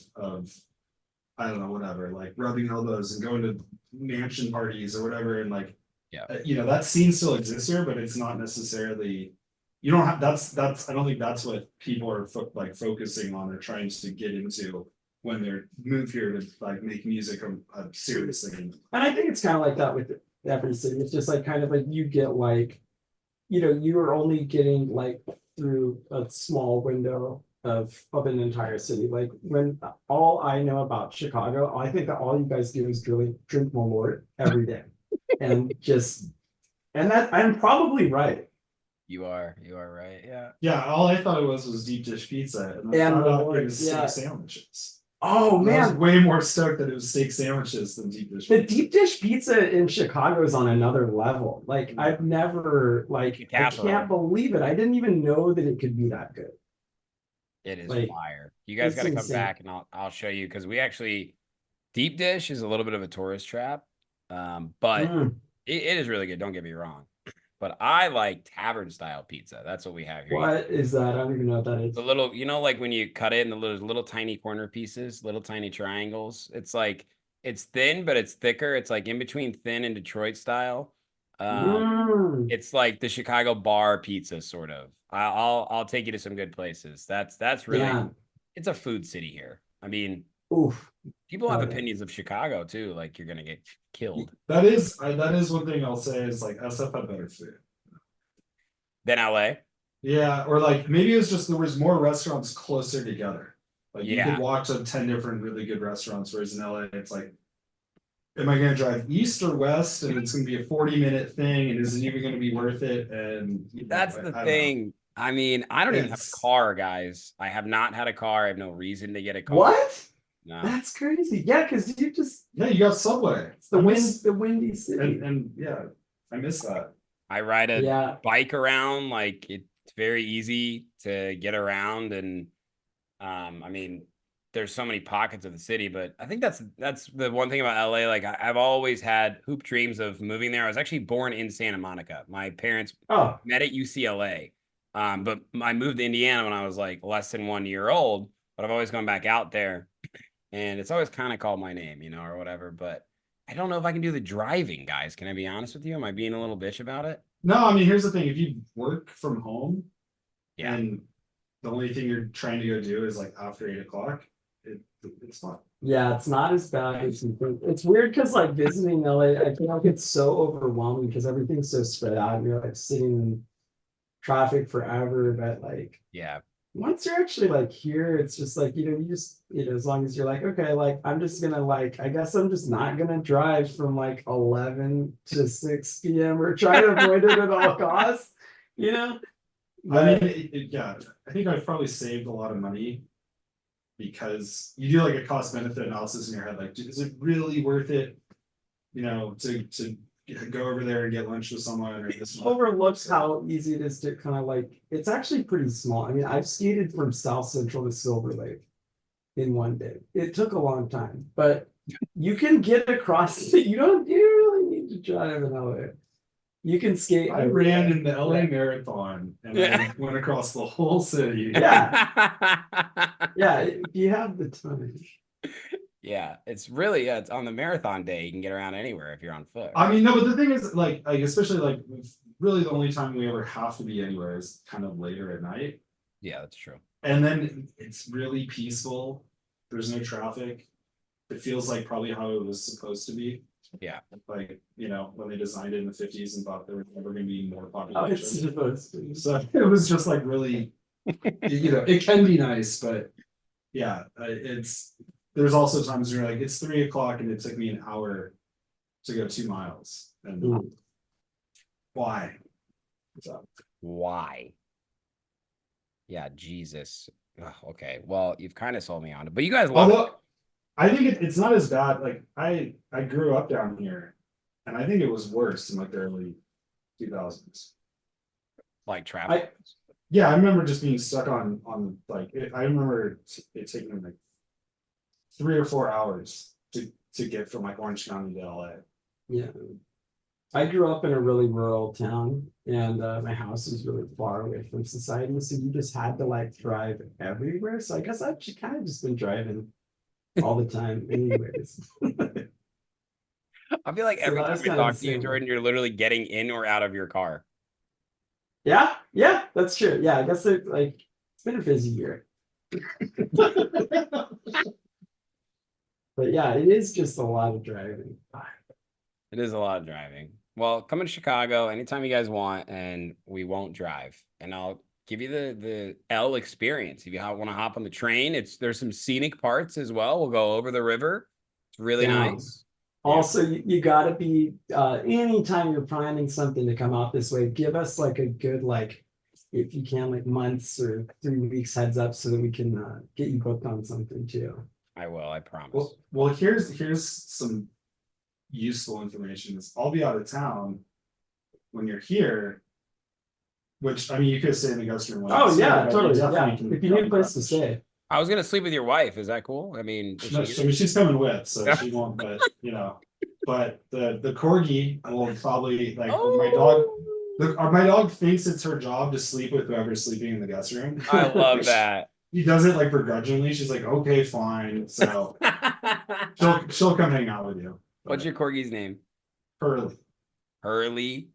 Speaker 9: I don't know, whatever, like rubbing elbows and going to mansion parties or whatever, and like,
Speaker 10: Yeah.
Speaker 9: That scene still exists here, but it's not necessarily. You don't have that's I don't think that's what people are focusing on or trying to get into when they're move here to like make music a serious thing.
Speaker 8: And I think it's kind of like that with every city. It's just like kind of like you get like, you are only getting like through a small window of an entire city. Like when all I know about Chicago, I think that all you guys do is drink Malort every day. And that I'm probably right.
Speaker 10: You are right. Yeah.
Speaker 9: Yeah, all I thought it was deep dish pizza, and I
Speaker 8: And
Speaker 9: found out
Speaker 8: the
Speaker 9: it was
Speaker 8: yeah.
Speaker 9: steak sandwiches.
Speaker 8: Oh
Speaker 9: I was
Speaker 8: man,
Speaker 9: way more stoked that it was steak sandwiches than deep dish.
Speaker 8: the
Speaker 9: pizza.
Speaker 8: deep dish pizza in Chicago is on another level. Like I've never
Speaker 10: Like a
Speaker 8: I
Speaker 10: casserole.
Speaker 8: can't believe it. I didn't even know that it could be that good.
Speaker 10: It is
Speaker 8: Like,
Speaker 10: fire. You guys
Speaker 8: it's
Speaker 10: got to come
Speaker 8: insane.
Speaker 10: back and I'll show you because we actually deep dish is a little bit of a tourist trap, but
Speaker 8: Mm,
Speaker 10: it is really good. Don't get me wrong, but I like tavern style pizza. That's what we have here.
Speaker 8: what is that? I don't even know what that is.
Speaker 10: The little, like when you cut it in the little tiny corner pieces, little tiny triangles. It's like it's thin, but it's thicker. It's like in between thin and Detroit style.
Speaker 8: Mm,
Speaker 10: It's like the Chicago bar pizza, sort of. I'll take you to some good places. That's really
Speaker 8: yeah.
Speaker 10: it's a food city here. I mean,
Speaker 8: Oof.
Speaker 10: people have
Speaker 8: Oh, yeah.
Speaker 10: opinions of Chicago too. Like you're gonna get killed.
Speaker 9: That is one thing I'll say is like SF had better food.
Speaker 10: Then LA.
Speaker 9: Yeah, or like maybe it's just there was more restaurants closer together. Like you
Speaker 10: Yeah.
Speaker 9: could walk to 10 different really good restaurants, whereas in LA it's like, am I gonna drive east or west? And it's gonna be a 40-minute thing, and is it even gonna be worth it? And
Speaker 10: That's
Speaker 9: I
Speaker 10: the
Speaker 9: don't know.
Speaker 10: thing. I mean, I don't even have
Speaker 9: It's-
Speaker 10: a car, guys. I have not had a car. I have no reason to get a car.
Speaker 8: What?
Speaker 10: No.
Speaker 8: That's crazy. Yeah, because you just
Speaker 9: Yeah, you got Subway.
Speaker 8: it's the
Speaker 9: I
Speaker 8: wind,
Speaker 9: miss-
Speaker 8: the windy city.
Speaker 9: and yeah, I miss that.
Speaker 10: I ride a
Speaker 8: Yeah.
Speaker 10: bike around, like it's very easy to get around, and I mean, there's so many pockets of the city, but I think that's the one thing about LA. Like I've always had hoop dreams of moving there. I was actually born in Santa Monica. My parents
Speaker 8: Oh,
Speaker 10: met at UCLA, but I moved to Indiana when I was like less than 1 year old. But I've always gone back out there, and it's always kind of called my name, or whatever. But I don't know if I can do the driving, guys. Can I be honest with you? Am I being a little bitch about it?
Speaker 9: No, I mean here's the thing: if you work from home,
Speaker 10: Yeah.
Speaker 9: and the only thing you're trying to go do is like after 8 o'clock, it's fun.
Speaker 8: yeah, it's not as bad as you think. It's weird because like visiting LA, I feel like it's so overwhelming because everything's so spread out. You're like sitting in traffic forever, but like
Speaker 10: Yeah.
Speaker 8: once you're actually like here, it's just like, you just, as long as you're like, okay, like I'm just gonna like, I guess I'm just not gonna drive from like 11 to 6 p.m. or try to avoid it at all costs,
Speaker 9: I
Speaker 8: But
Speaker 9: mean, yeah, I think I've probably saved a lot of money because you do like a cost benefit analysis in your head. Like, is it really worth it? To go over there and get lunch with someone or this.
Speaker 8: overlooks how easy it is to kind of like, it's actually pretty small. I mean, I've skated from South Central to Silver Lake in one day. It took a long time, but you can get across, you really need to drive in LA. You can skate.
Speaker 9: I ran in the LA Marathon and
Speaker 10: Yeah.
Speaker 9: I went across the whole city.
Speaker 8: Yeah. Yeah, if you have the time.
Speaker 10: Yeah, it's really it's on the marathon day. You can get around anywhere if you're on foot.
Speaker 9: I mean, no, but the thing is, like especially like really the only time we ever have to be anywhere is kind of later at night.
Speaker 10: Yeah, that's true.
Speaker 9: And then it's really peaceful. There's no traffic. It feels like probably how it was supposed to be.
Speaker 10: Yeah.
Speaker 9: Like, when they designed it in the 50s and thought there was never going to be more
Speaker 8: Oh, it's
Speaker 9: population.
Speaker 8: supposed to.
Speaker 9: So it was just like really, it can be nice, but yeah, there's also times where you're like, it's 3 o'clock and it took me an hour to go 2 miles. And
Speaker 8: Mm.
Speaker 9: why? So,
Speaker 10: Why? Yeah, Jesus. Ugh, okay, well, you've kind of sold me on it, but you guys love it.
Speaker 9: although I think it's not as bad. Like I grew up down here and I think it was worse in like the early 2000s.
Speaker 10: Like traffic.
Speaker 9: Yeah, I remember just being stuck on like I remember it taking like 3 or 4 hours to get from like Orange County to LA.
Speaker 8: Yeah. I grew up in a really rural town, and my house is really far away from society, so you just had to like drive everywhere. So I guess I've kind of just been driving all the time anyways.
Speaker 10: I feel like
Speaker 8: So
Speaker 10: every
Speaker 8: that
Speaker 10: time
Speaker 8: was
Speaker 10: we
Speaker 8: kind of
Speaker 10: talk
Speaker 8: the
Speaker 10: to you,
Speaker 8: same.
Speaker 10: Jordan, you're literally getting in or out of your car.
Speaker 8: Yeah, that's true. Yeah, I guess like it's been a busy year. But yeah, it is just a lot of driving.
Speaker 10: It is a lot of driving. Well, come to Chicago anytime you guys want, and we won't drive. And I'll give you the L experience. If you want to hop on the train, there's some scenic parts as well. We'll go over the river. It's really nice.
Speaker 8: Also, you gotta be anytime you're planning something to come out this way, give us like a good if you can like months or 3 weeks heads up so that we can get you booked on something too.
Speaker 10: I will, I promise.
Speaker 9: Well, here's some useful information. I'll be out of town when you're here, which I mean you could stay in the guest room.
Speaker 8: Oh yeah,
Speaker 9: but
Speaker 8: totally.
Speaker 9: you
Speaker 8: Yeah.
Speaker 9: definitely
Speaker 8: If you need a place to stay.
Speaker 10: I was gonna sleep with your wife. Is that cool? I mean,
Speaker 9: she's coming with, so she won't. But but the corgi will probably like my dog. My dog thinks it's her job to sleep with whoever's sleeping in the guest room.
Speaker 10: I love that.
Speaker 9: He does it like begrudgingly. She's like, okay, fine. So she'll come hang out with you.
Speaker 10: What's your corgi's name?
Speaker 9: Hurley.
Speaker 10: Hurley.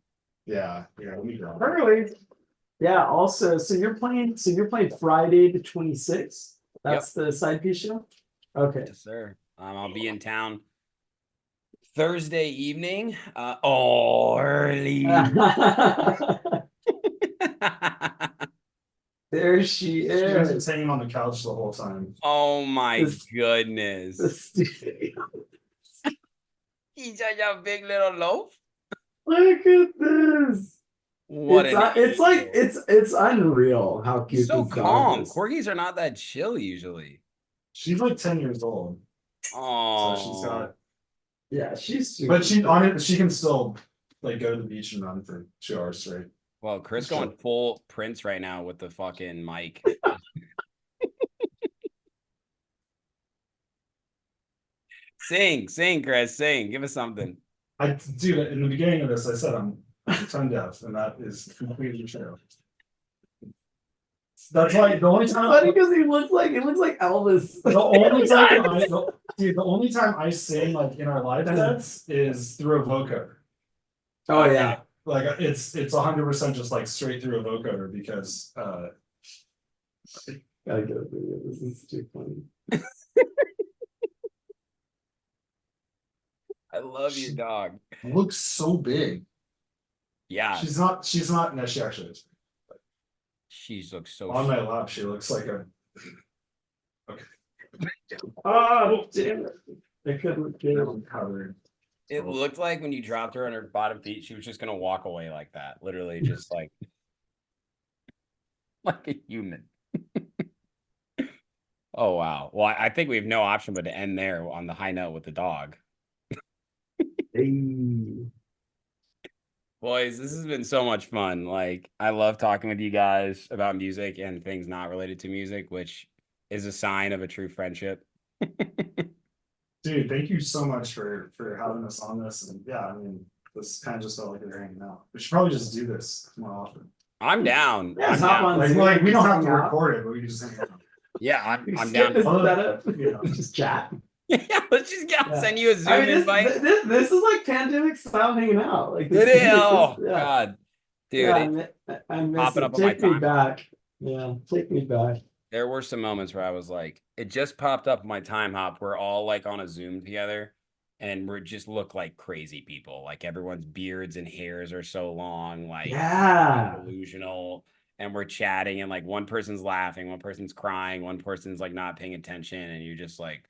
Speaker 9: Yeah. Let me grab it.
Speaker 8: Hurley. Yeah. Also, so you're playing Friday the 26th. That's the side piece show. Okay.
Speaker 10: Yes, sir. I'll be in town Thursday evening. Early.
Speaker 8: There she is.
Speaker 9: She was hanging on the couch the whole time.
Speaker 10: Oh my goodness. He's such a big little loaf.
Speaker 8: Look at this. It's unreal how cute.
Speaker 10: He's so
Speaker 8: this dog
Speaker 10: calm.
Speaker 8: is.
Speaker 10: Corgis are not that chill usually.
Speaker 9: She's like 10 years old.
Speaker 10: Oh,
Speaker 9: so she's got.
Speaker 8: Yeah, she's.
Speaker 9: But she can still like go to the beach and run for 2 hours straight.
Speaker 10: Well, Chris going full Prince right now with the fucking mic. Sing, Chris, sing. Give us something.
Speaker 9: Dude, in the beginning of this, I said I'm tone deaf, and that is completely true. That's why the only time
Speaker 8: funny because it looks like Elvis.
Speaker 9: The only time I sing like in our live sets is through a vocoder.
Speaker 8: Oh yeah.
Speaker 9: Like it's 100% just like straight through a vocoder because
Speaker 8: gotta get a video. This is too funny.
Speaker 10: I love your dog.
Speaker 9: Looks so big.
Speaker 10: Yeah.
Speaker 9: She's not, no, she actually is.
Speaker 10: She looks so
Speaker 9: on my lap, she looks like a okay.
Speaker 8: Oh damn it. I couldn't get it
Speaker 9: covered.
Speaker 10: It looked like when you dropped her on her bottom feet, she was just gonna walk away like that. Literally just like a human. Oh wow. Well, I think we have no option but to end there on the high note with the dog.
Speaker 8: Hey.
Speaker 10: Boys, this has been so much fun. Like, I love talking with you guys about music and things not related to music, which is a sign of a true friendship.
Speaker 9: Dude, thank you so much for having us on this. And yeah, I mean, this kind of just felt like we were hanging out. We should probably just do this more often.
Speaker 10: I'm down.
Speaker 8: Yeah,
Speaker 10: I'm down.
Speaker 9: Like we don't have to record it, but we can just hang out.
Speaker 10: Yeah, I'm down.
Speaker 8: Just chat.
Speaker 10: Yeah, let's just send you a Zoom invite.
Speaker 8: This is like pandemic style hanging out. Like
Speaker 10: it is. Oh God, dude,
Speaker 8: I'm
Speaker 10: popping up on
Speaker 8: take
Speaker 10: my
Speaker 8: me
Speaker 10: time.
Speaker 8: back. Yeah, take me back.
Speaker 10: There were some moments where I was like, it just popped up my time hop. We're all like on a Zoom together, and we just look like crazy people. Like everyone's beards and hairs are so long, like delusional. And we're chatting, and like one person's laughing, one person's crying, one person's like not paying attention, and you're just like,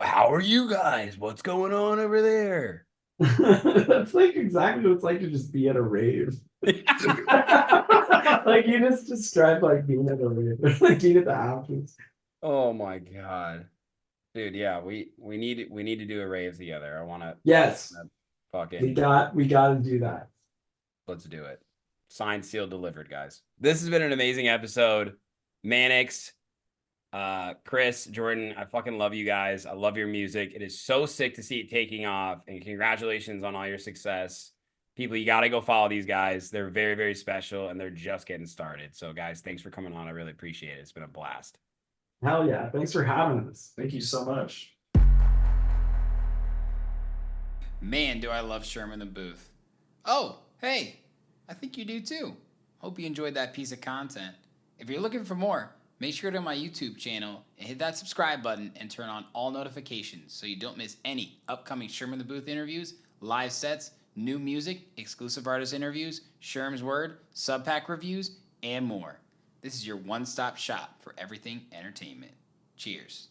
Speaker 10: how are you guys? What's going on over there?
Speaker 8: That's like exactly what it's like to just be at a rave. Like you just described like being at a rave, like being at the afterwards.
Speaker 10: Oh my God, dude! Yeah, we need to do a rave together. I want to.
Speaker 8: Yes.
Speaker 10: Fucking.
Speaker 8: We got to do that.
Speaker 10: Let's do it. Signed, sealed, delivered, guys. This has been an amazing episode. Manics, Chris, Jordan, I fucking love you guys. I love your music. It is so sick to see it taking off, and congratulations on all your success. People, you got to go follow these guys. They're very, very special, and they're just getting started. So, guys, thanks for coming on. I really appreciate it. It's been a blast.
Speaker 8: Hell yeah. Thanks for having us.
Speaker 9: Thank you so much.
Speaker 1: Man, do I love Sherman the Booth. Oh, hey, I think you do too. Hope you enjoyed that piece of content. If you're looking for more, make sure to go to my YouTube channel and hit that subscribe button and turn on all notifications so you don't miss any upcoming Sherman the Booth interviews, live sets, new music, exclusive artist interviews, Sherm's Word, sub-pack reviews, and more. This is your one-stop shop for everything entertainment. Cheers.